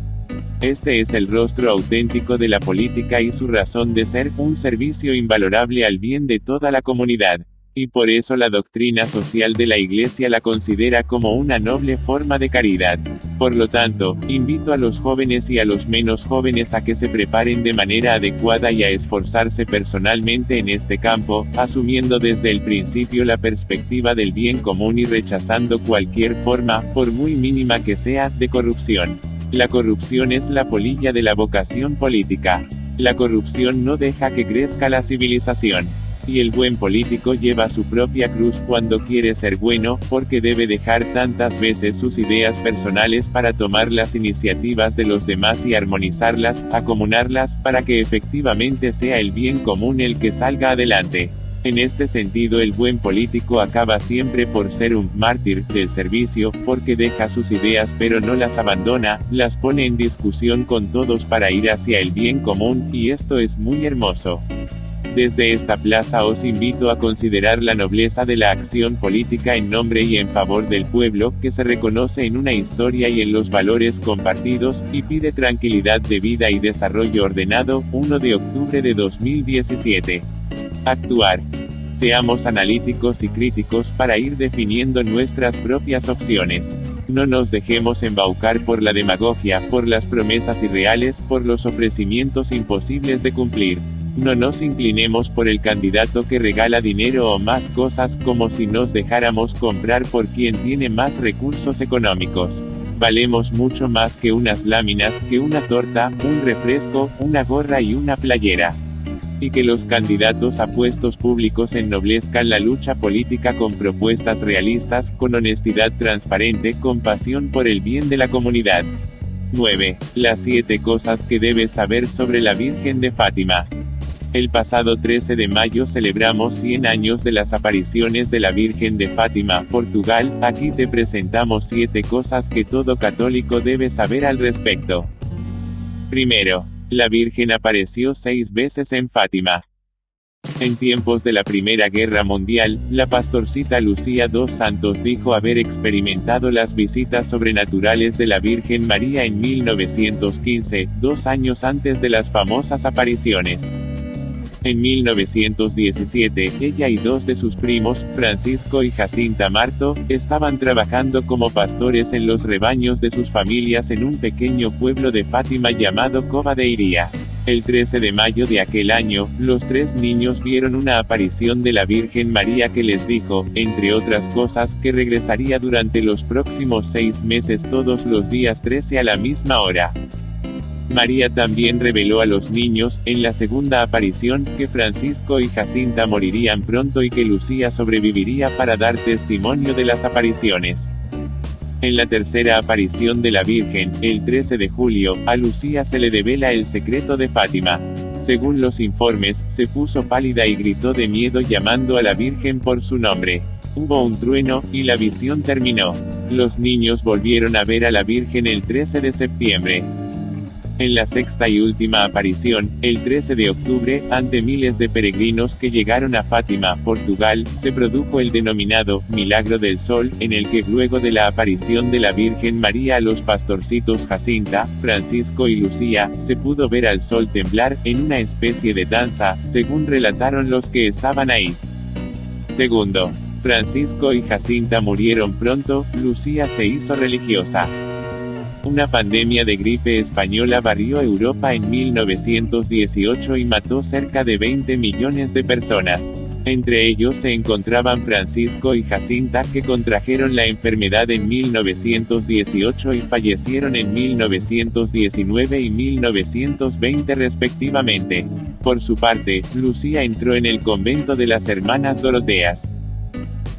Speaker 1: Este es el rostro auténtico de la política y su razón de ser, un servicio invalorable al bien de toda la comunidad. Y por eso la doctrina social de la Iglesia la considera como una noble forma de caridad. Por lo tanto, invito a los jóvenes y a los menos jóvenes a que se preparen de manera adecuada y a esforzarse personalmente en este campo, asumiendo desde el principio la perspectiva del bien común y rechazando cualquier forma, por muy mínima que sea, de corrupción. La corrupción es la polilla de la vocación política. La corrupción no deja que crezca la civilización. Y el buen político lleva su propia cruz cuando quiere ser bueno, porque debe dejar tantas veces sus ideas personales para tomar las iniciativas de los demás y armonizarlas, acomunarlas, para que efectivamente sea el bien común el que salga adelante. En este sentido, el buen político acaba siempre por ser un mártir del servicio, porque deja sus ideas pero no las abandona, las pone en discusión con todos para ir hacia el bien común, y esto es muy hermoso. Desde esta plaza os invito a considerar la nobleza de la acción política en nombre y en favor del pueblo, que se reconoce en una historia y en los valores compartidos, y pide tranquilidad de vida y desarrollo ordenado. 1 de octubre de 2017. Actuar. Seamos analíticos y críticos para ir definiendo nuestras propias opciones. No nos dejemos embaucar por la demagogia, por las promesas irreales, por los ofrecimientos imposibles de cumplir. No nos inclinemos por el candidato que regala dinero o más cosas, como si nos dejáramos comprar por quien tiene más recursos económicos. Valemos mucho más que unas láminas, que una torta, un refresco, una gorra y una playera. y que los candidatos a puestos públicos ennoblezcan la lucha política con propuestas realistas, con honestidad transparente, con pasión por el bien de la comunidad. 9. Las 7 cosas que debes saber sobre la Virgen de Fátima. El pasado 13 de mayo celebramos 100 años de las apariciones de la Virgen de Fátima, Portugal. Aquí te presentamos 7 cosas que todo católico debe saber al respecto. Primero, la Virgen apareció 6 veces en Fátima. En tiempos de la Primera Guerra Mundial, la pastorcita Lucía dos Santos dijo haber experimentado las visitas sobrenaturales de la Virgen María en 1915, 2 años antes de las famosas apariciones. En 1917, ella y 2 de sus primos, Francisco y Jacinta Marto, estaban trabajando como pastores en los rebaños de sus familias en un pequeño pueblo de Fátima llamado Cova de Iría. El 13 de mayo de aquel año, los 3 niños vieron una aparición de la Virgen María que les dijo, entre otras cosas, que regresaría durante los próximos 6 meses todos los días 13 a la misma hora. María también reveló a los niños, en la segunda aparición, que Francisco y Jacinta morirían pronto y que Lucía sobreviviría para dar testimonio de las apariciones. En la tercera aparición de la Virgen, el 13 de julio, a Lucía se le devela el secreto de Fátima. Según los informes, se puso pálida y gritó de miedo llamando a la Virgen por su nombre. Hubo un trueno, y la visión terminó. Los niños volvieron a ver a la Virgen el 13 de septiembre. En la sexta y última aparición, el 13 de octubre, ante miles de peregrinos que llegaron a Fátima, Portugal, se produjo el denominado Milagro del Sol, en el que luego de la aparición de la Virgen María a los pastorcitos Jacinta, Francisco y Lucía, se pudo ver al sol temblar, en una especie de danza, según relataron los que estaban ahí. Segundo, Francisco y Jacinta murieron pronto, Lucía se hizo religiosa. Una pandemia de gripe española barrió Europa en 1918 y mató cerca de 20 millones de personas. Entre ellos se encontraban Francisco y Jacinta, que contrajeron la enfermedad en 1918 y fallecieron en 1919 y 1920 respectivamente. Por su parte, Lucía entró en el convento de las Hermanas Doroteas.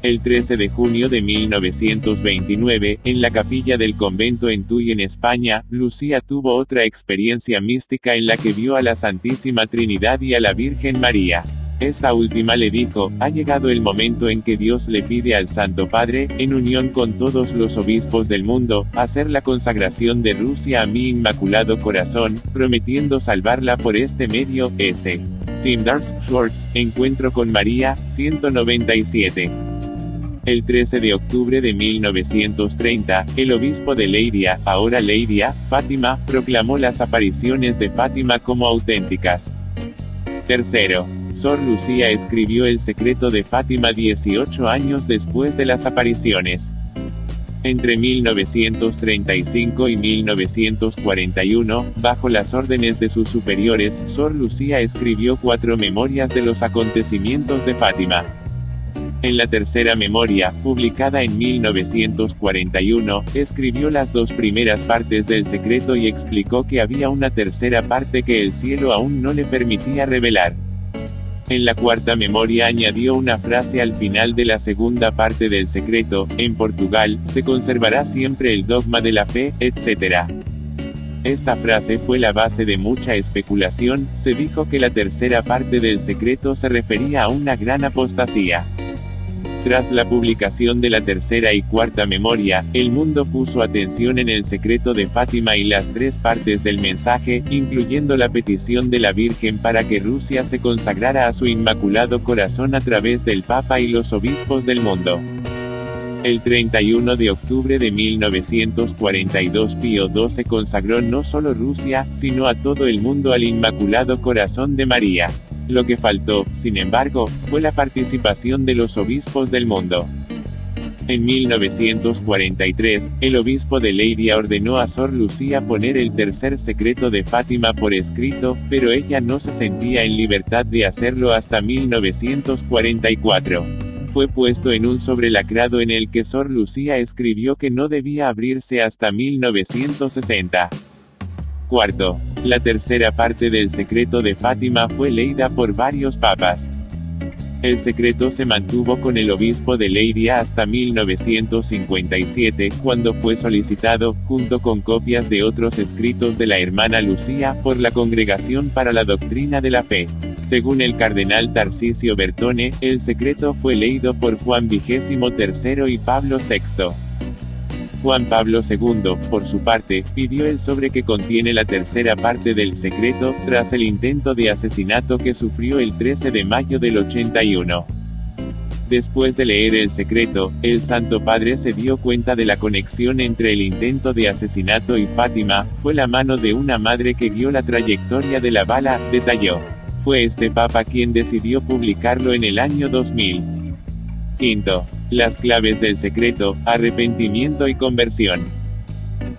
Speaker 1: El 13 de junio de 1929, en la capilla del convento en Tuy en España, Lucía tuvo otra experiencia mística en la que vio a la Santísima Trinidad y a la Virgen María. Esta última le dijo, ha llegado el momento en que Dios le pide al Santo Padre, en unión con todos los obispos del mundo, hacer la consagración de Rusia a mi Inmaculado Corazón, prometiendo salvarla por este medio. S. Simdars, Schwartz, Encuentro con María, 197. El 13 de octubre de 1930, el obispo de Leiria, ahora Leiria, Fátima, proclamó las apariciones de Fátima como auténticas. Tercero, Sor Lucía escribió El secreto de Fátima 18 años después de las apariciones. Entre 1935 y 1941, bajo las órdenes de sus superiores, Sor Lucía escribió 4 memorias de los acontecimientos de Fátima. En la tercera memoria, publicada en 1941, escribió las 2 primeras partes del secreto y explicó que había una tercera parte que el cielo aún no le permitía revelar. En la cuarta memoria añadió una frase al final de la segunda parte del secreto: en Portugal, se conservará siempre el dogma de la fe, etc. Esta frase fue la base de mucha especulación. Se dijo que la tercera parte del secreto se refería a una gran apostasía. Tras la publicación de la tercera y cuarta memoria, el mundo puso atención en el secreto de Fátima y las 3 partes del mensaje, incluyendo la petición de la Virgen para que Rusia se consagrara a su Inmaculado Corazón a través del Papa y los obispos del mundo. El 31 de octubre de 1942 Pío XII consagró no solo Rusia, sino a todo el mundo al Inmaculado Corazón de María. Lo que faltó, sin embargo, fue la participación de los obispos del mundo. En 1943, el obispo de Leiria ordenó a Sor Lucía poner el tercer secreto de Fátima por escrito, pero ella no se sentía en libertad de hacerlo hasta 1944. Fue puesto en un sobrelacrado en el que Sor Lucía escribió que no debía abrirse hasta 1960. Cuarto, la tercera parte del secreto de Fátima fue leída por varios papas. El secreto se mantuvo con el obispo de Leiria hasta 1957, cuando fue solicitado, junto con copias de otros escritos de la hermana Lucía, por la Congregación para la Doctrina de la Fe. Según el cardenal Tarcisio Bertone, el secreto fue leído por Juan XXIII y Pablo VI. Juan Pablo II, por su parte, pidió el sobre que contiene la tercera parte del secreto, tras el intento de asesinato que sufrió el 13 de mayo del 81. Después de leer el secreto, el Santo Padre se dio cuenta de la conexión entre el intento de asesinato y Fátima. Fue la mano de una madre que guió la trayectoria de la bala, detalló. Fue este papa quien decidió publicarlo en el año 2000. Quinto. Las claves del secreto, arrepentimiento y conversión.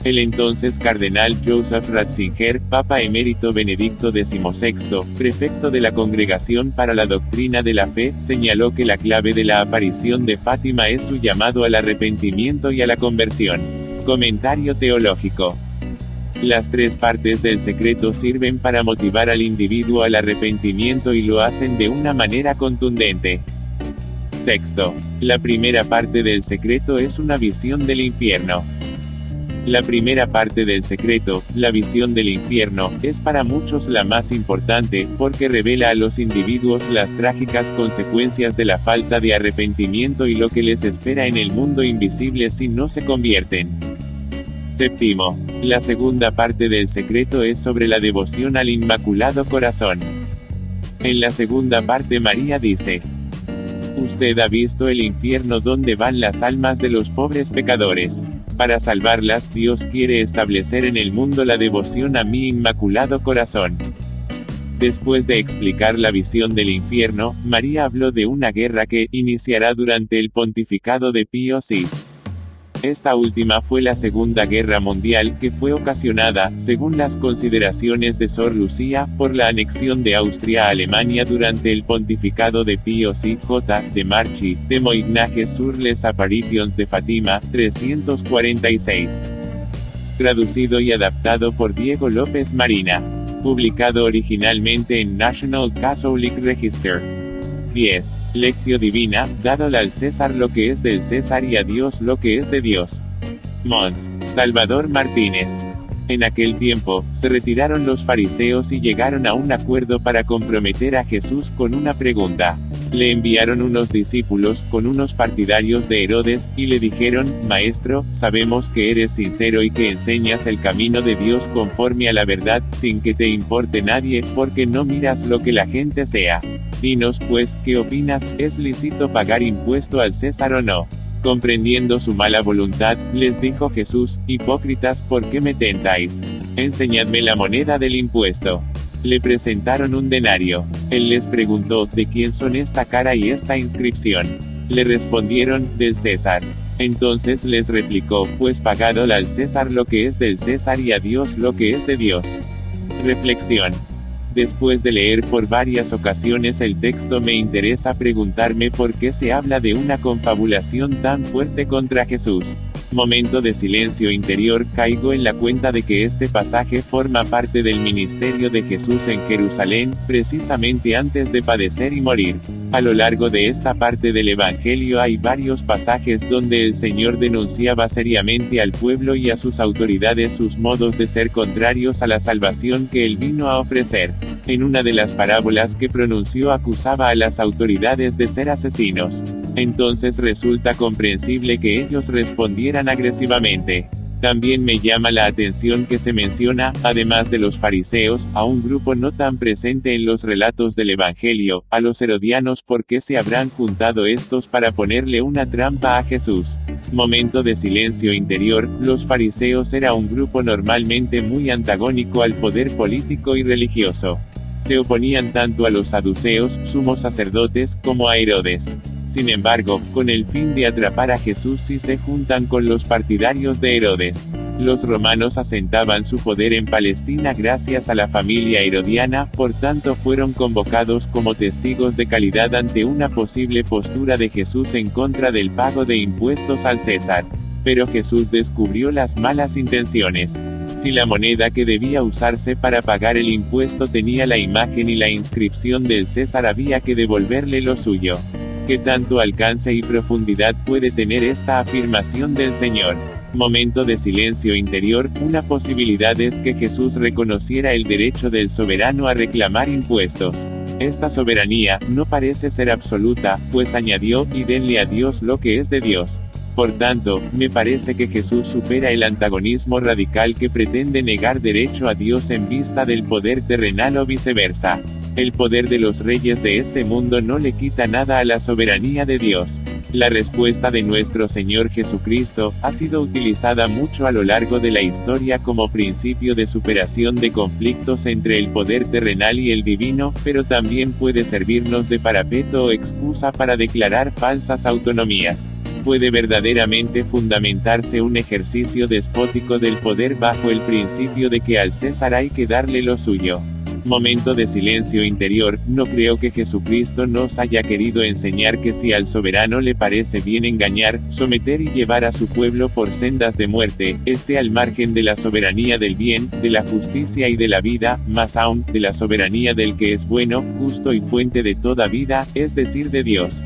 Speaker 1: El entonces cardenal Joseph Ratzinger, Papa emérito Benedicto XVI, prefecto de la Congregación para la Doctrina de la Fe, señaló que la clave de la aparición de Fátima es su llamado al arrepentimiento y a la conversión. Comentario teológico. Las tres partes del secreto sirven para motivar al individuo al arrepentimiento y lo hacen de una manera contundente. Sexto. La primera parte del secreto es una visión del infierno. La primera parte del secreto, la visión del infierno, es para muchos la más importante, porque revela a los individuos las trágicas consecuencias de la falta de arrepentimiento y lo que les espera en el mundo invisible si no se convierten. Séptimo. La segunda parte del secreto es sobre la devoción al Inmaculado Corazón. En la segunda parte María dice: Usted ha visto el infierno donde van las almas de los pobres pecadores. Para salvarlas, Dios quiere establecer en el mundo la devoción a mi Inmaculado Corazón. Después de explicar la visión del infierno, María habló de una guerra que iniciará durante el pontificado de Pío VI. Esta última fue la Segunda Guerra Mundial, que fue ocasionada, según las consideraciones de Sor Lucía, por la anexión de Austria a Alemania durante el pontificado de Pío VI. J. de Marchi, de Moignages sur les Apparitions de Fátima, 346. Traducido y adaptado por Diego López Marina. Publicado originalmente en National Catholic Register. 10. Lectio Divina, dado al César lo que es del César y a Dios lo que es de Dios. Mons. Salvador Martínez. En aquel tiempo, se retiraron los fariseos y llegaron a un acuerdo para comprometer a Jesús con una pregunta. Le enviaron unos discípulos, con unos partidarios de Herodes, y le dijeron: Maestro, sabemos que eres sincero y que enseñas el camino de Dios conforme a la verdad, sin que te importe nadie, porque no miras lo que la gente sea. Dinos pues, ¿qué opinas? ¿Es lícito pagar impuesto al César o no? Comprendiendo su mala voluntad, les dijo Jesús: Hipócritas, ¿por qué me tentáis? Enseñadme la moneda del impuesto. Le presentaron un denario. Él les preguntó: ¿de quién son esta cara y esta inscripción? Le respondieron: del César. Entonces les replicó: pues pagadle al César lo que es del César y a Dios lo que es de Dios. Reflexión. Después de leer por varias ocasiones el texto, me interesa preguntarme por qué se habla de una confabulación tan fuerte contra Jesús. Momento de silencio interior, caigo en la cuenta de que este pasaje forma parte del ministerio de Jesús en Jerusalén, precisamente antes de padecer y morir. A lo largo de esta parte del Evangelio hay varios pasajes donde el Señor denunciaba seriamente al pueblo y a sus autoridades sus modos de ser contrarios a la salvación que Él vino a ofrecer. En una de las parábolas que pronunció acusaba a las autoridades de ser asesinos. Entonces resulta comprensible que ellos respondieran agresivamente. También me llama la atención que se menciona, además de los fariseos, a un grupo no tan presente en los relatos del Evangelio, a los herodianos. ¿Por qué se habrán juntado estos para ponerle una trampa a Jesús? Momento de silencio interior. Los fariseos era un grupo normalmente muy antagónico al poder político y religioso. Se oponían tanto a los saduceos, sumos sacerdotes, como a Herodes. Sin embargo, con el fin de atrapar a Jesús sí se juntan con los partidarios de Herodes. Los romanos asentaban su poder en Palestina gracias a la familia herodiana, por tanto fueron convocados como testigos de calidad ante una posible postura de Jesús en contra del pago de impuestos al César. Pero Jesús descubrió las malas intenciones. Si la moneda que debía usarse para pagar el impuesto tenía la imagen y la inscripción del César, había que devolverle lo suyo. ¿Qué tanto alcance y profundidad puede tener esta afirmación del Señor? Momento de silencio interior. Una posibilidad es que Jesús reconociera el derecho del soberano a reclamar impuestos. Esta soberanía no parece ser absoluta, pues añadió, y denle a Dios lo que es de Dios. Por tanto, me parece que Jesús supera el antagonismo radical que pretende negar derecho a Dios en vista del poder terrenal o viceversa. El poder de los reyes de este mundo no le quita nada a la soberanía de Dios. La respuesta de nuestro Señor Jesucristo ha sido utilizada mucho a lo largo de la historia como principio de superación de conflictos entre el poder terrenal y el divino, pero también puede servirnos de parapeto o excusa para declarar falsas autonomías. Puede verdaderamente fundamentarse un ejercicio despótico del poder bajo el principio de que al César hay que darle lo suyo. Momento de silencio interior. No creo que Jesucristo nos haya querido enseñar que si al soberano le parece bien engañar, someter y llevar a su pueblo por sendas de muerte, esté al margen de la soberanía del bien, de la justicia y de la vida, más aún, de la soberanía del que es bueno, justo y fuente de toda vida, es decir, de Dios.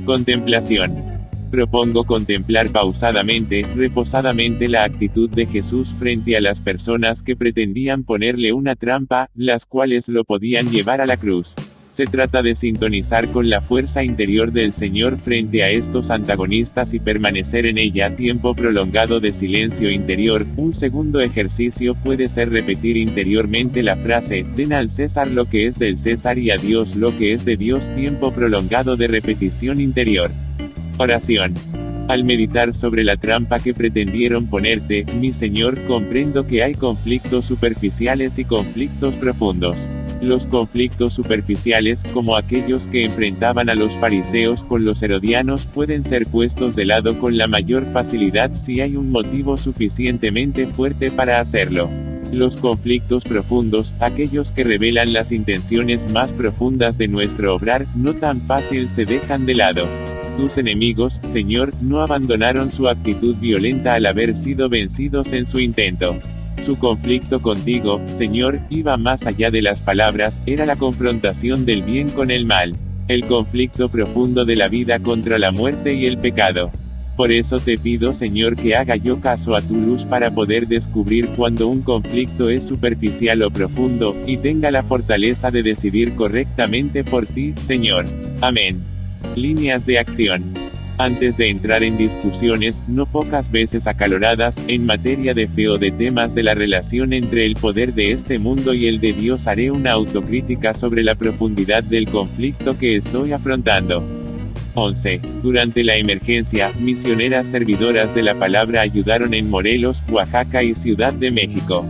Speaker 1: Contemplación. Propongo contemplar pausadamente, reposadamente la actitud de Jesús frente a las personas que pretendían ponerle una trampa, las cuales lo podían llevar a la cruz. Se trata de sintonizar con la fuerza interior del Señor frente a estos antagonistas y permanecer en ella tiempo prolongado de silencio interior. Un segundo ejercicio puede ser repetir interiormente la frase, den al César lo que es del César y a Dios lo que es de Dios. Tiempo prolongado de repetición interior. Oración. Al meditar sobre la trampa que pretendieron ponerte, mi Señor, comprendo que hay conflictos superficiales y conflictos profundos. Los conflictos superficiales, como aquellos que enfrentaban a los fariseos con los herodianos, pueden ser puestos de lado con la mayor facilidad si hay un motivo suficientemente fuerte para hacerlo. Los conflictos profundos, aquellos que revelan las intenciones más profundas de nuestro obrar, no tan fácil se dejan de lado. Tus enemigos, Señor, no abandonaron su actitud violenta al haber sido vencidos en su intento. Su conflicto contigo, Señor, iba más allá de las palabras, era la confrontación del bien con el mal. El conflicto profundo de la vida contra la muerte y el pecado. Por eso te pido, Señor, que haga yo caso a tu luz para poder descubrir cuando un conflicto es superficial o profundo, y tenga la fortaleza de decidir correctamente por ti, Señor. Amén. Líneas de acción. Antes de entrar en discusiones, no pocas veces acaloradas, en materia de fe o de temas de la relación entre el poder de este mundo y el de Dios, haré una autocrítica sobre la profundidad del conflicto que estoy afrontando. 11. Durante la emergencia, misioneras servidoras de la palabra ayudaron en Morelos, Oaxaca y Ciudad de México.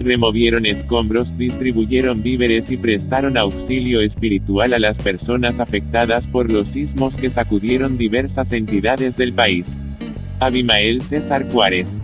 Speaker 1: Removieron escombros, distribuyeron víveres y prestaron auxilio espiritual a las personas afectadas por los sismos que sacudieron diversas entidades del país. Abimael César Juárez.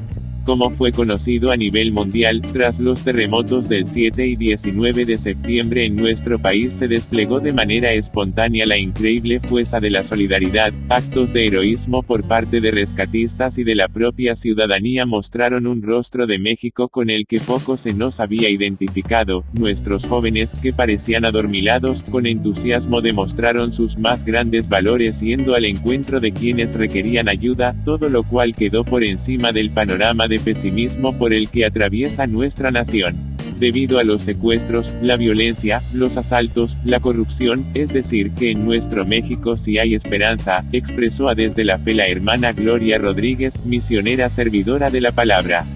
Speaker 1: Como fue conocido a nivel mundial, tras los terremotos del 7 y 19 de septiembre en nuestro país se desplegó de manera espontánea la increíble fuerza de la solidaridad. Actos de heroísmo por parte de rescatistas y de la propia ciudadanía mostraron un rostro de México con el que poco se nos había identificado. Nuestros jóvenes, que parecían adormilados, con entusiasmo demostraron sus más grandes valores yendo al encuentro de quienes requerían ayuda, todo lo cual quedó por encima del panorama de pesimismo por el que atraviesa nuestra nación. Debido a los secuestros, la violencia, los asaltos, la corrupción, es decir que en nuestro México sí hay esperanza, expresó desde la fe la hermana Gloria Rodríguez, misionera servidora de la palabra.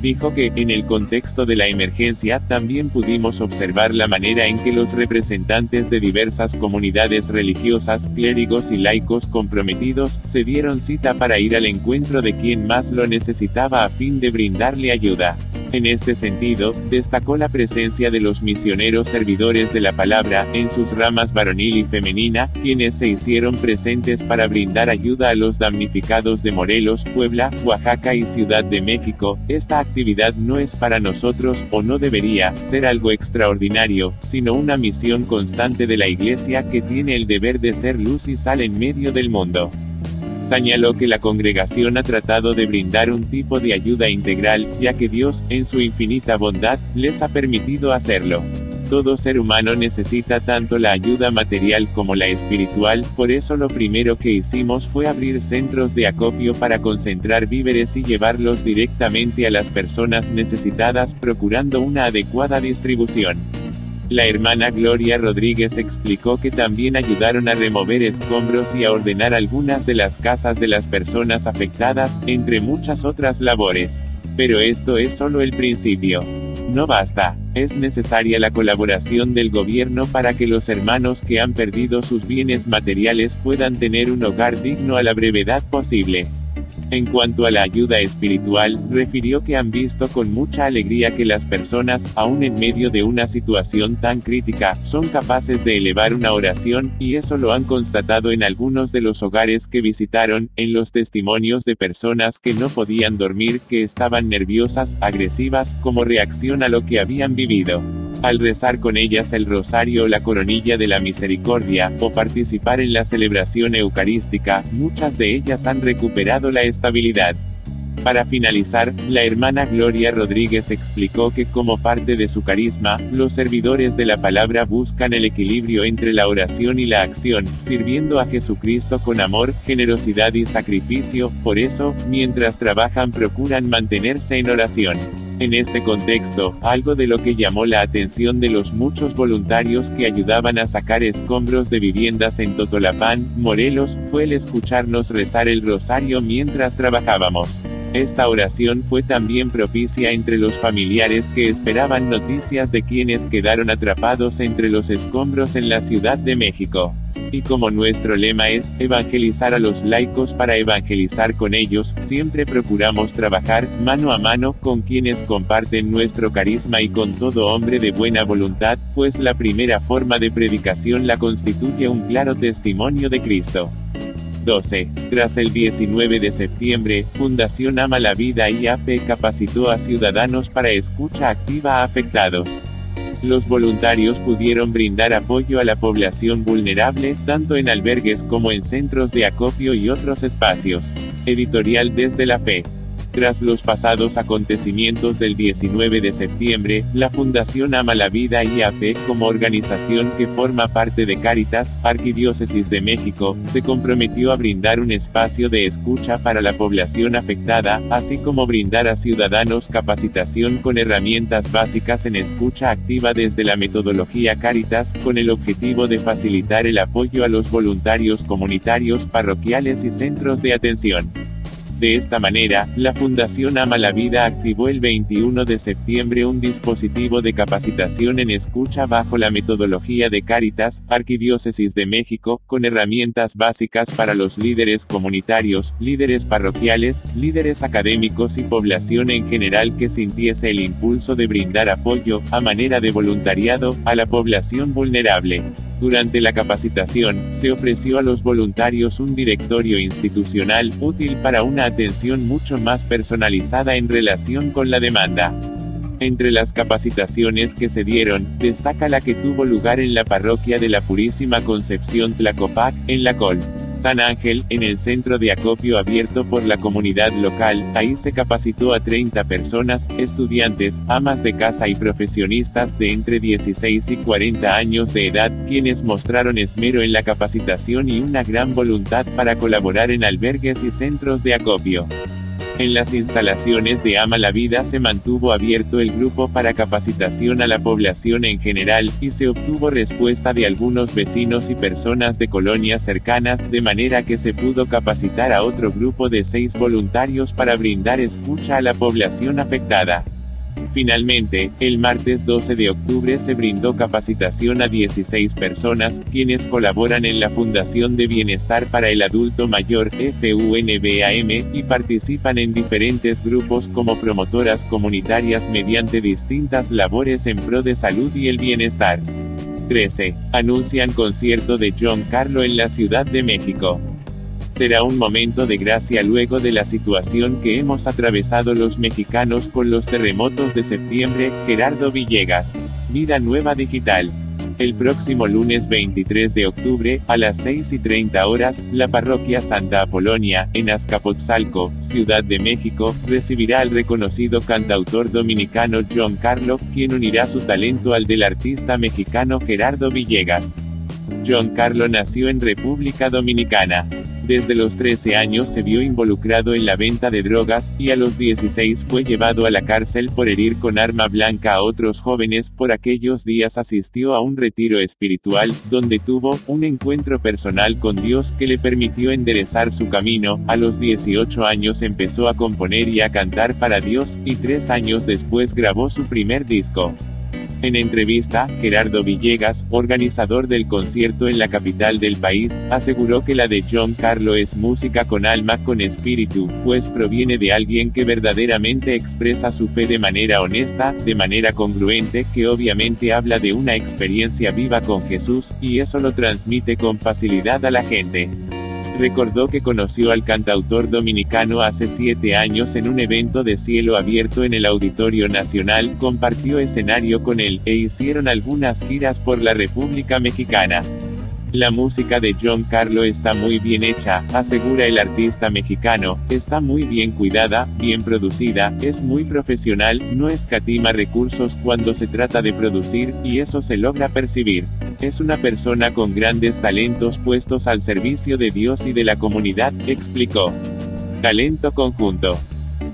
Speaker 1: Dijo que, en el contexto de la emergencia, también pudimos observar la manera en que los representantes de diversas comunidades religiosas, clérigos y laicos comprometidos, se dieron cita para ir al encuentro de quien más lo necesitaba a fin de brindarle ayuda. En este sentido, destacó la presencia de los misioneros servidores de la palabra, en sus ramas varonil y femenina, quienes se hicieron presentes para brindar ayuda a los damnificados de Morelos, Puebla, Oaxaca y Ciudad de México. Esta actividad no es para nosotros, o no debería, ser algo extraordinario, sino una misión constante de la Iglesia que tiene el deber de ser luz y sal en medio del mundo. Señaló que la congregación ha tratado de brindar un tipo de ayuda integral, ya que Dios, en su infinita bondad, les ha permitido hacerlo. Todo ser humano necesita tanto la ayuda material como la espiritual, por eso lo primero que hicimos fue abrir centros de acopio para concentrar víveres y llevarlos directamente a las personas necesitadas, procurando una adecuada distribución. La hermana Gloria Rodríguez explicó que también ayudaron a remover escombros y a ordenar algunas de las casas de las personas afectadas, entre muchas otras labores. Pero esto es solo el principio. No basta, es necesaria la colaboración del gobierno para que los hermanos que han perdido sus bienes materiales puedan tener un hogar digno a la brevedad posible. En cuanto a la ayuda espiritual, refirió que han visto con mucha alegría que las personas, aún en medio de una situación tan crítica, son capaces de elevar una oración, y eso lo han constatado en algunos de los hogares que visitaron, en los testimonios de personas que no podían dormir, que estaban nerviosas, agresivas, como reacción a lo que habían vivido. Al rezar con ellas el rosario o la coronilla de la misericordia, o participar en la celebración eucarística, muchas de ellas han recuperado la estabilidad. Para finalizar, la hermana Gloria Rodríguez explicó que como parte de su carisma, los servidores de la palabra buscan el equilibrio entre la oración y la acción, sirviendo a Jesucristo con amor, generosidad y sacrificio, por eso, mientras trabajan procuran mantenerse en oración. En este contexto, algo de lo que llamó la atención de los muchos voluntarios que ayudaban a sacar escombros de viviendas en Totolapán, Morelos, fue el escucharnos rezar el rosario mientras trabajábamos. Esta oración fue también propicia entre los familiares que esperaban noticias de quienes quedaron atrapados entre los escombros en la Ciudad de México. Y como nuestro lema es, evangelizar a los laicos para evangelizar con ellos, siempre procuramos trabajar, mano a mano, con quienes comparten nuestro carisma y con todo hombre de buena voluntad, pues la primera forma de predicación la constituye un claro testimonio de Cristo. 12. Tras el 19 de septiembre, Fundación Ama la Vida IAP capacitó a ciudadanos para escucha activa a afectados. Los voluntarios pudieron brindar apoyo a la población vulnerable, tanto en albergues como en centros de acopio y otros espacios. Editorial Desde la Fe. Tras los pasados acontecimientos del 19 de septiembre, la Fundación Ama la Vida IAP, como organización que forma parte de Cáritas, Arquidiócesis de México, se comprometió a brindar un espacio de escucha para la población afectada, así como brindar a ciudadanos capacitación con herramientas básicas en escucha activa desde la metodología Cáritas, con el objetivo de facilitar el apoyo a los voluntarios comunitarios, parroquiales y centros de atención. De esta manera, la Fundación Ama la Vida activó el 21 de septiembre un dispositivo de capacitación en escucha bajo la metodología de Cáritas, Arquidiócesis de México, con herramientas básicas para los líderes comunitarios, líderes parroquiales, líderes académicos y población en general que sintiese el impulso de brindar apoyo, a manera de voluntariado, a la población vulnerable. Durante la capacitación, se ofreció a los voluntarios un directorio institucional, útil para una atención mucho más personalizada en relación con la demanda. Entre las capacitaciones que se dieron, destaca la que tuvo lugar en la parroquia de la Purísima Concepción Tlacopac, en la Col. San Ángel, en el centro de acopio abierto por la comunidad local. Ahí se capacitó a 30 personas, estudiantes, amas de casa y profesionistas de entre 16 y 40 años de edad, quienes mostraron esmero en la capacitación y una gran voluntad para colaborar en albergues y centros de acopio. En las instalaciones de Ama la Vida se mantuvo abierto el grupo para capacitación a la población en general, y se obtuvo respuesta de algunos vecinos y personas de colonias cercanas, de manera que se pudo capacitar a otro grupo de 6 voluntarios para brindar escucha a la población afectada. Finalmente, el martes 12 de octubre se brindó capacitación a 16 personas, quienes colaboran en la Fundación de Bienestar para el Adulto Mayor, FUNBAM, y participan en diferentes grupos como promotoras comunitarias mediante distintas labores en pro de salud y el bienestar. 13. Anuncian concierto de John Carlo en la Ciudad de México. Será un momento de gracia luego de la situación que hemos atravesado los mexicanos con los terremotos de septiembre. Gerardo Villegas. Vida Nueva Digital. El próximo lunes 23 de octubre, a las 6:30 horas, la parroquia Santa Apolonia, en Azcapotzalco, Ciudad de México, recibirá al reconocido cantautor dominicano John Carlo, quien unirá su talento al del artista mexicano Gerardo Villegas. John Carlo nació en República Dominicana. Desde los 13 años se vio involucrado en la venta de drogas, y a los 16 fue llevado a la cárcel por herir con arma blanca a otros jóvenes. Por aquellos días asistió a un retiro espiritual, donde tuvo un encuentro personal con Dios que le permitió enderezar su camino. A los 18 años empezó a componer y a cantar para Dios, y 3 años después grabó su primer disco. En entrevista, Gerardo Villegas, organizador del concierto en la capital del país, aseguró que la de John Carlo es música con alma, con espíritu, pues proviene de alguien que verdaderamente expresa su fe de manera honesta, de manera congruente, que obviamente habla de una experiencia viva con Jesús, y eso lo transmite con facilidad a la gente. Recordó que conoció al cantautor dominicano hace 7 años en un evento de cielo abierto en el Auditorio Nacional, compartió escenario con él, e hicieron algunas giras por la República Mexicana. La música de John Carlo está muy bien hecha, asegura el artista mexicano, está muy bien cuidada, bien producida, es muy profesional, no escatima recursos cuando se trata de producir, y eso se logra percibir. Es una persona con grandes talentos puestos al servicio de Dios y de la comunidad, explicó. Talento conjunto.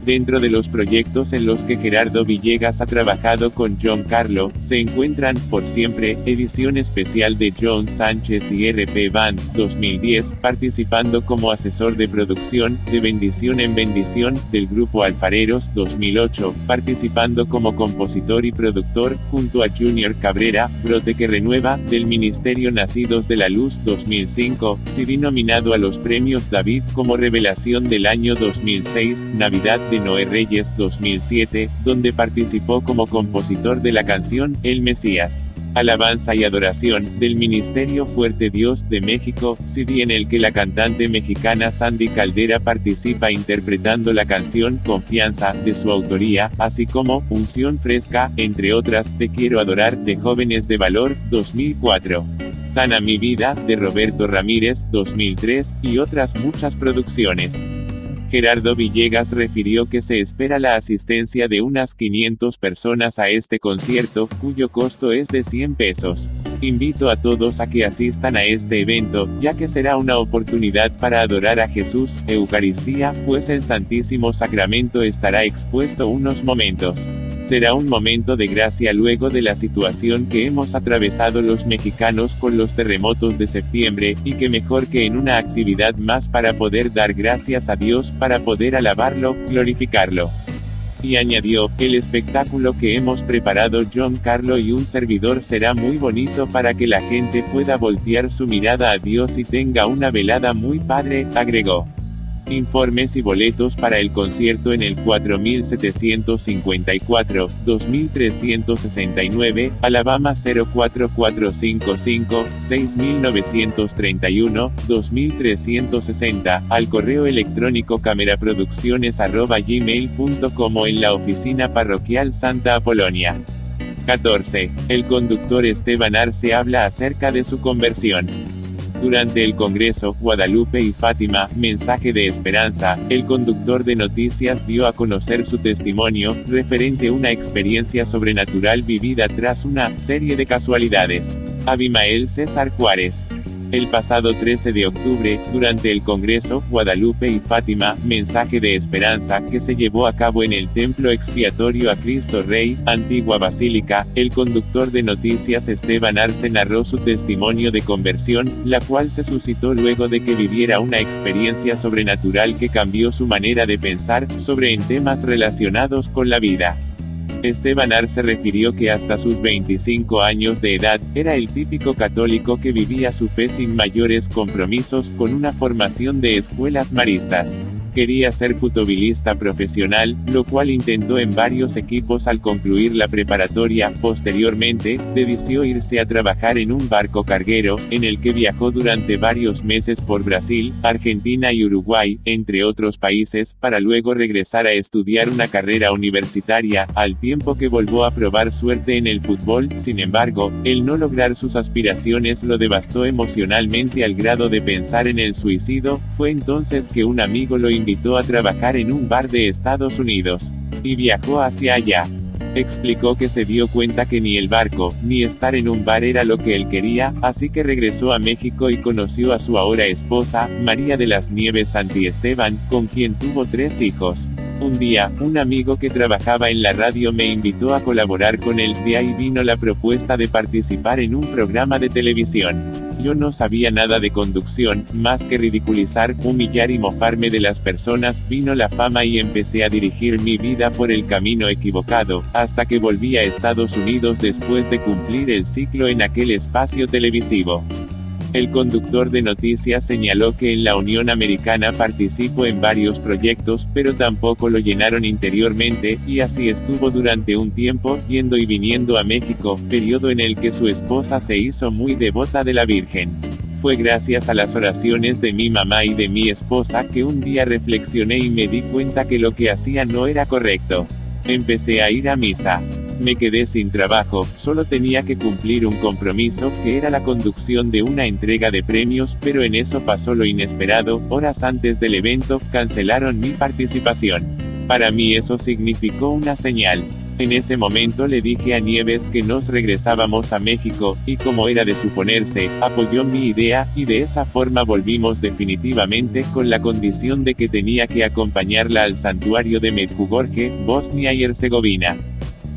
Speaker 1: Dentro de los proyectos en los que Gerardo Villegas ha trabajado con John Carlo, se encuentran Por Siempre, edición especial de John Sánchez y RP Band, 2010, participando como asesor de producción, de Bendición en Bendición, del grupo Alfareros, 2008, participando como compositor y productor, junto a Junior Cabrera, Brote que Renueva, del Ministerio Nacidos de la Luz, 2005, CD nominado a los premios David como Revelación del año 2006, Navidad de Noé Reyes, 2007, donde participó como compositor de la canción, El Mesías. Alabanza y Adoración, del Ministerio Fuerte Dios, de México, CD en el que la cantante mexicana Sandy Caldera participa interpretando la canción, Confianza, de su autoría, así como, Unción Fresca, entre otras, Te Quiero Adorar, de Jóvenes de Valor, 2004. Sana Mi Vida, de Roberto Ramírez, 2003, y otras muchas producciones. Gerardo Villegas refirió que se espera la asistencia de unas 500 personas a este concierto, cuyo costo es de 100 pesos. Invito a todos a que asistan a este evento, ya que será una oportunidad para adorar a Jesús, Eucaristía, pues el Santísimo Sacramento estará expuesto unos momentos. Será un momento de gracia luego de la situación que hemos atravesado los mexicanos con los terremotos de septiembre, y que mejor que en una actividad más para poder dar gracias a Dios, para poder alabarlo, glorificarlo. Y añadió, el espectáculo que hemos preparado John Carlo y un servidor será muy bonito para que la gente pueda voltear su mirada a Dios y tenga una velada muy padre, agregó. Informes y boletos para el concierto en el 4754, 2369, Alabama 04455, 6931, 2360, al correo electrónico cameraproducciones@gmail.com o en la oficina parroquial Santa Apolonia. 14. El conductor Esteban Arce habla acerca de su conversión. Durante el Congreso, Guadalupe y Fátima, Mensaje de Esperanza, el conductor de noticias dio a conocer su testimonio, referente a una experiencia sobrenatural vivida tras una serie de casualidades. Abimael César Juárez. El pasado 13 de octubre, durante el Congreso, Guadalupe y Fátima, Mensaje de Esperanza, que se llevó a cabo en el Templo Expiatorio a Cristo Rey, Antigua Basílica, el conductor de noticias Esteban Arce narró su testimonio de conversión, la cual se suscitó luego de que viviera una experiencia sobrenatural que cambió su manera de pensar sobre en temas relacionados con la vida. Esteban Arce refirió que hasta sus 25 años de edad, era el típico católico que vivía su fe sin mayores compromisos, con una formación de escuelas maristas. Quería ser futbolista profesional, lo cual intentó en varios equipos al concluir la preparatoria. Posteriormente, decidió irse a trabajar en un barco carguero, en el que viajó durante varios meses por Brasil, Argentina y Uruguay, entre otros países, para luego regresar a estudiar una carrera universitaria, al tiempo que volvió a probar suerte en el fútbol. Sin embargo, el no lograr sus aspiraciones lo devastó emocionalmente al grado de pensar en el suicidio. Fue entonces que un amigo lo invitó a trabajar en un bar de Estados Unidos. Y viajó hacia allá. Explicó que se dio cuenta que ni el barco, ni estar en un bar era lo que él quería, así que regresó a México y conoció a su ahora esposa, María de las Nieves Santiesteban, con quien tuvo 3 hijos. Un día, un amigo que trabajaba en la radio me invitó a colaborar con él. De ahí vino la propuesta de participar en un programa de televisión. Yo no sabía nada de conducción, más que ridiculizar, humillar y mofarme de las personas. Vino la fama y empecé a dirigir mi vida por el camino equivocado, hasta que volví a Estados Unidos después de cumplir el ciclo en aquel espacio televisivo. El conductor de noticias señaló que en la Unión Americana participó en varios proyectos, pero tampoco lo llenaron interiormente, y así estuvo durante un tiempo, yendo y viniendo a México, periodo en el que su esposa se hizo muy devota de la Virgen. Fue gracias a las oraciones de mi mamá y de mi esposa que un día reflexioné y me di cuenta que lo que hacía no era correcto. Empecé a ir a misa. Me quedé sin trabajo, solo tenía que cumplir un compromiso, que era la conducción de una entrega de premios, pero en eso pasó lo inesperado. Horas antes del evento, cancelaron mi participación. Para mí eso significó una señal. En ese momento le dije a Nieves que nos regresábamos a México, y como era de suponerse, apoyó mi idea, y de esa forma volvimos definitivamente, con la condición de que tenía que acompañarla al santuario de Medjugorje, Bosnia y Herzegovina.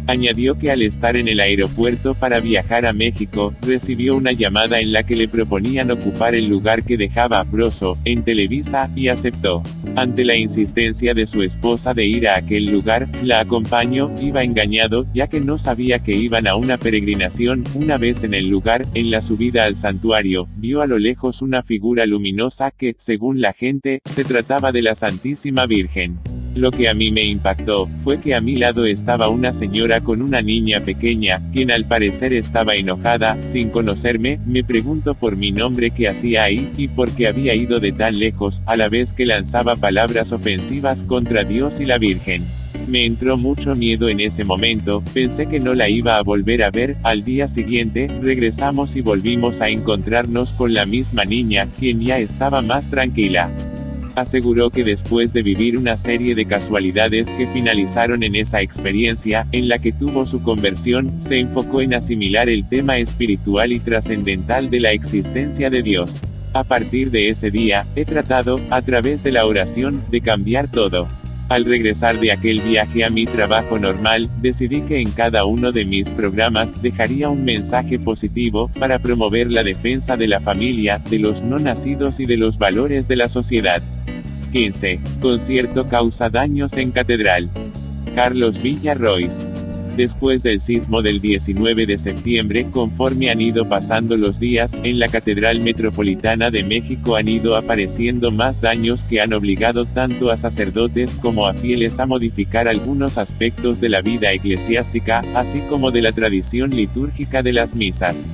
Speaker 1: Añadió que al estar en el aeropuerto para viajar a México, recibió una llamada en la que le proponían ocupar el lugar que dejaba Broso, en Televisa, y aceptó. Ante la insistencia de su esposa de ir a aquel lugar, la acompañó. Iba engañado, ya que no sabía que iban a una peregrinación. Una vez en el lugar, en la subida al santuario, vio a lo lejos una figura luminosa que, según la gente, se trataba de la Santísima Virgen. Lo que a mí me impactó, fue que a mi lado estaba una señora con una niña pequeña, quien al parecer estaba enojada. Sin conocerme, me preguntó por mi nombre, qué hacía ahí, y por qué había ido de tan lejos, a la vez que lanzaba palabras ofensivas contra Dios y la Virgen. Me entró mucho miedo en ese momento, pensé que no la iba a volver a ver. Al día siguiente, regresamos y volvimos a encontrarnos con la misma niña, quien ya estaba más tranquila. Aseguró que después de vivir una serie de casualidades que finalizaron en esa experiencia, en la que tuvo su conversión, se enfocó en asimilar el tema espiritual y trascendental de la existencia de Dios. A partir de ese día, he tratado, a través de la oración, de cambiar todo. Al regresar de aquel viaje a mi trabajo normal, decidí que en cada uno de mis programas dejaría un mensaje positivo, para promover la defensa de la familia, de los no nacidos y de los valores de la sociedad. 15. Concierto causa daños en Catedral. Carlos Villarrois. Después del sismo del 19 de septiembre, conforme han ido pasando los días, en la Catedral Metropolitana de México han ido apareciendo más daños que han obligado tanto a sacerdotes como a fieles a modificar algunos aspectos de la vida eclesiástica, así como de la tradición litúrgica de las misas.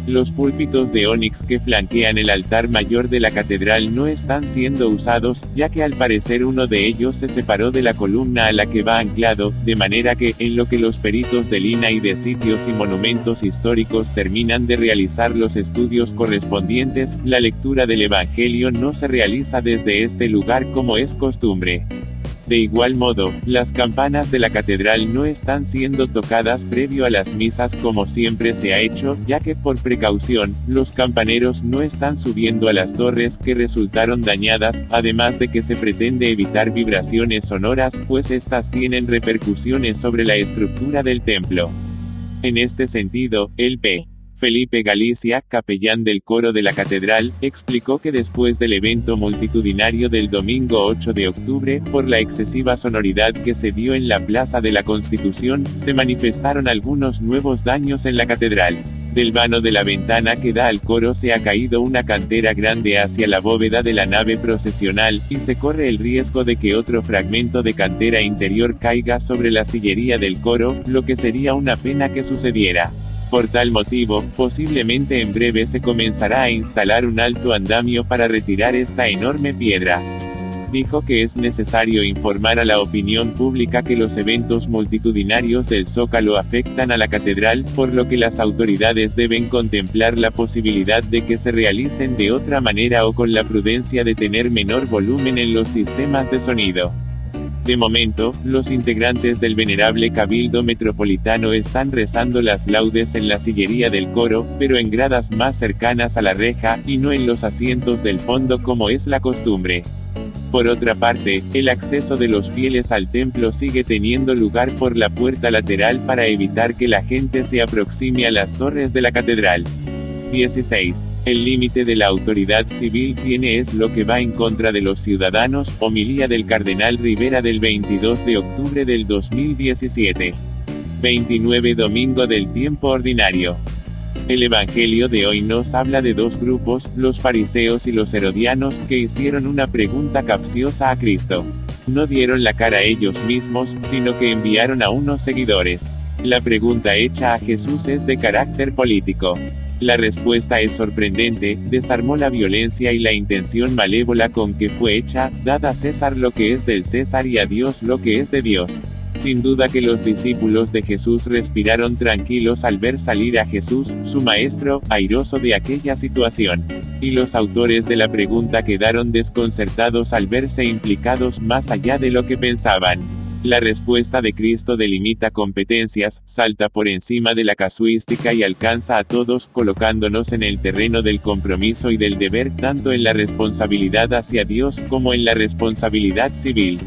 Speaker 1: Los púlpitos de ónix que flanquean el altar mayor de la catedral no están siendo usados, ya que al parecer uno de ellos se separó de la columna a la que va anclado, de manera que, en lo que los peritos del INAH y de sitios y monumentos históricos terminan de realizar los estudios correspondientes, la lectura del Evangelio no se realiza desde este lugar como es costumbre. De igual modo, las campanas de la catedral no están siendo tocadas previo a las misas como siempre se ha hecho, ya que por precaución, los campaneros no están subiendo a las torres que resultaron dañadas, además de que se pretende evitar vibraciones sonoras, pues estas tienen repercusiones sobre la estructura del templo. En este sentido, el P. Felipe Galicia, capellán del coro de la catedral, explicó que después del evento multitudinario del domingo 8 de octubre, por la excesiva sonoridad que se dio en la Plaza de la Constitución, se manifestaron algunos nuevos daños en la catedral. Del vano de la ventana que da al coro se ha caído una cantera grande hacia la bóveda de la nave procesional, y se corre el riesgo de que otro fragmento de cantera interior caiga sobre la sillería del coro, lo que sería una pena que sucediera. Por tal motivo, posiblemente en breve se comenzará a instalar un alto andamio para retirar esta enorme piedra. Dijo que es necesario informar a la opinión pública que los eventos multitudinarios del Zócalo afectan a la catedral, por lo que las autoridades deben contemplar la posibilidad de que se realicen de otra manera o con la prudencia de tener menor volumen en los sistemas de sonido. De momento, los integrantes del venerable Cabildo Metropolitano están rezando las laudes en la sillería del coro, pero en gradas más cercanas a la reja, y no en los asientos del fondo como es la costumbre. Por otra parte, el acceso de los fieles al templo sigue teniendo lugar por la puerta lateral para evitar que la gente se aproxime a las torres de la catedral. 16. El límite de la autoridad civil es lo que va en contra de los ciudadanos. Homilía del Cardenal Rivera del 22 de octubre del 2017. 29 Domingo del tiempo ordinario. El Evangelio de hoy nos habla de dos grupos, los fariseos y los herodianos, que hicieron una pregunta capciosa a Cristo. No dieron la cara a ellos mismos, sino que enviaron a unos seguidores. La pregunta hecha a Jesús es de carácter político. La respuesta es sorprendente, desarmó la violencia y la intención malévola con que fue hecha, dad a César lo que es del César y a Dios lo que es de Dios. Sin duda que los discípulos de Jesús respiraron tranquilos al ver salir a Jesús, su maestro, airoso de aquella situación. Y los autores de la pregunta quedaron desconcertados al verse implicados más allá de lo que pensaban. La respuesta de Cristo delimita competencias, salta por encima de la casuística y alcanza a todos, colocándonos en el terreno del compromiso y del deber, tanto en la responsabilidad hacia Dios como en la responsabilidad civil.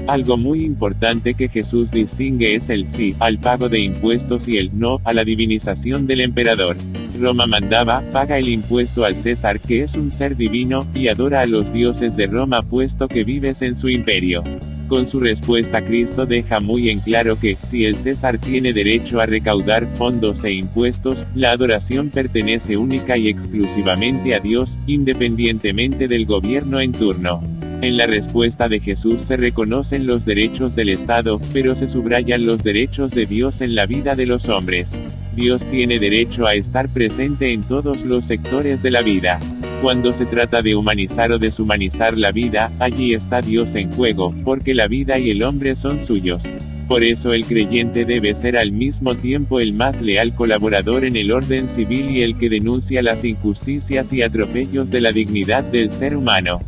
Speaker 1: Algo muy importante que Jesús distingue es el sí al pago de impuestos y el no a la divinización del emperador. Roma mandaba, paga el impuesto al César, que es un ser divino, y adora a los dioses de Roma puesto que vives en su imperio. Con su respuesta Cristo deja muy en claro que, si el César tiene derecho a recaudar fondos e impuestos, la adoración pertenece única y exclusivamente a Dios, independientemente del gobierno en turno. En la respuesta de Jesús se reconocen los derechos del Estado, pero se subrayan los derechos de Dios en la vida de los hombres. Dios tiene derecho a estar presente en todos los sectores de la vida. Cuando se trata de humanizar o deshumanizar la vida, allí está Dios en juego, porque la vida y el hombre son suyos. Por eso el creyente debe ser al mismo tiempo el más leal colaborador en el orden civil y el que denuncia las injusticias y atropellos de la dignidad del ser humano.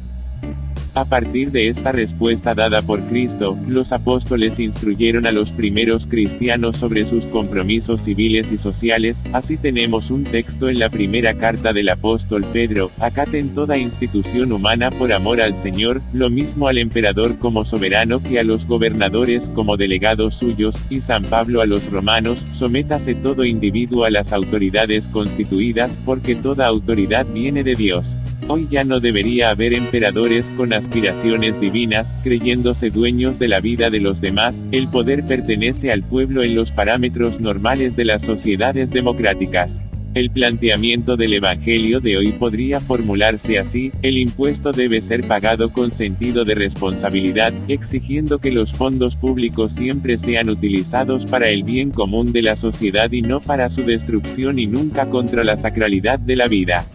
Speaker 1: A partir de esta respuesta dada por Cristo, los apóstoles instruyeron a los primeros cristianos sobre sus compromisos civiles y sociales. Así tenemos un texto en la primera carta del apóstol Pedro: acaten toda institución humana por amor al Señor, lo mismo al emperador como soberano que a los gobernadores como delegados suyos, y San Pablo a los romanos: sométase todo individuo a las autoridades constituidas, porque toda autoridad viene de Dios. Hoy ya no debería haber emperadores con aspiraciones divinas, creyéndose dueños de la vida de los demás. El poder pertenece al pueblo en los parámetros normales de las sociedades democráticas. El planteamiento del Evangelio de hoy podría formularse así: el impuesto debe ser pagado con sentido de responsabilidad, exigiendo que los fondos públicos siempre sean utilizados para el bien común de la sociedad y no para su destrucción y nunca contra la sacralidad de la vida.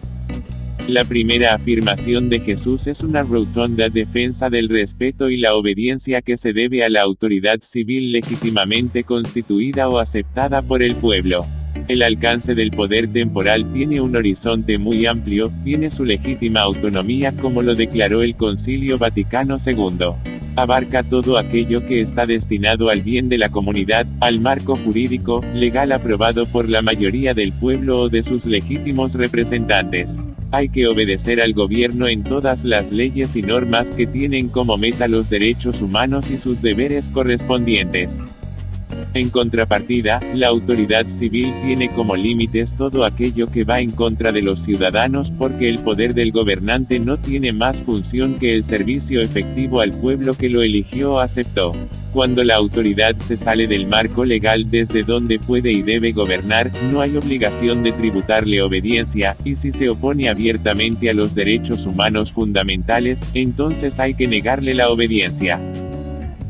Speaker 1: La primera afirmación de Jesús es una rotunda defensa del respeto y la obediencia que se debe a la autoridad civil legítimamente constituida o aceptada por el pueblo. El alcance del poder temporal tiene un horizonte muy amplio, tiene su legítima autonomía como lo declaró el Concilio Vaticano II. Abarca todo aquello que está destinado al bien de la comunidad, al marco jurídico, legal aprobado por la mayoría del pueblo o de sus legítimos representantes. Hay que obedecer al gobierno en todas las leyes y normas que tienen como meta los derechos humanos y sus deberes correspondientes. En contrapartida, la autoridad civil tiene como límites todo aquello que va en contra de los ciudadanos porque el poder del gobernante no tiene más función que el servicio efectivo al pueblo que lo eligió o aceptó. Cuando la autoridad se sale del marco legal desde donde puede y debe gobernar, no hay obligación de tributarle obediencia, y si se opone abiertamente a los derechos humanos fundamentales, entonces hay que negarle la obediencia.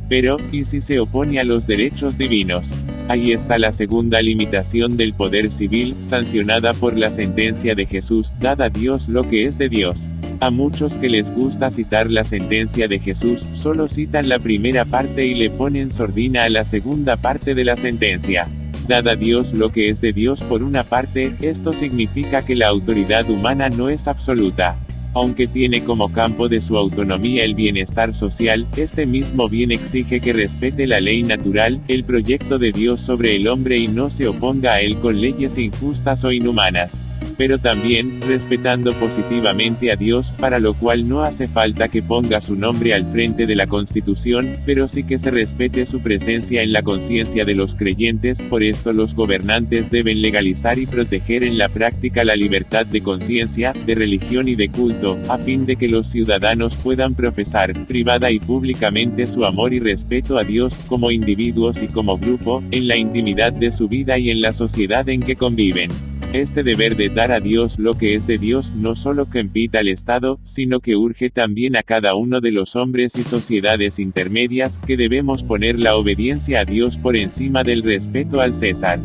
Speaker 1: Pero, ¿y si se opone a los derechos divinos? Ahí está la segunda limitación del poder civil, sancionada por la sentencia de Jesús: dad a Dios lo que es de Dios. A muchos que les gusta citar la sentencia de Jesús, solo citan la primera parte y le ponen sordina a la segunda parte de la sentencia. Dad a Dios lo que es de Dios. Por una parte, esto significa que la autoridad humana no es absoluta. Aunque tiene como campo de su autonomía el bienestar social, este mismo bien exige que respete la ley natural, el proyecto de Dios sobre el hombre y no se oponga a él con leyes injustas o inhumanas. Pero también, respetando positivamente a Dios, para lo cual no hace falta que ponga su nombre al frente de la Constitución, pero sí que se respete su presencia en la conciencia de los creyentes. Por esto los gobernantes deben legalizar y proteger en la práctica la libertad de conciencia, de religión y de culto, a fin de que los ciudadanos puedan profesar, privada y públicamente, su amor y respeto a Dios, como individuos y como grupo, en la intimidad de su vida y en la sociedad en que conviven. Este deber de dar a Dios lo que es de Dios no solo compete al Estado, sino que urge también a cada uno de los hombres y sociedades intermedias, que debemos poner la obediencia a Dios por encima del respeto al César.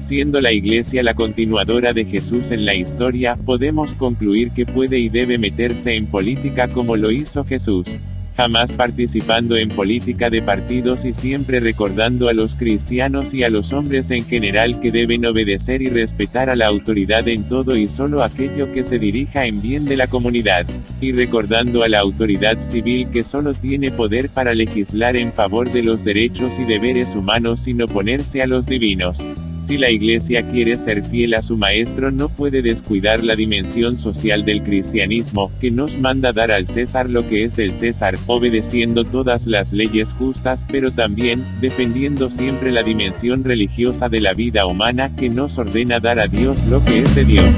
Speaker 1: Siendo la Iglesia la continuadora de Jesús en la historia, podemos concluir que puede y debe meterse en política como lo hizo Jesús. Jamás participando en política de partidos y siempre recordando a los cristianos y a los hombres en general que deben obedecer y respetar a la autoridad en todo y solo aquello que se dirija en bien de la comunidad, y recordando a la autoridad civil que solo tiene poder para legislar en favor de los derechos y deberes humanos sin oponerse a los divinos. Si la Iglesia quiere ser fiel a su Maestro, no puede descuidar la dimensión social del cristianismo, que nos manda dar al César lo que es del César, obedeciendo todas las leyes justas, pero también, defendiendo siempre la dimensión religiosa de la vida humana, que nos ordena dar a Dios lo que es de Dios.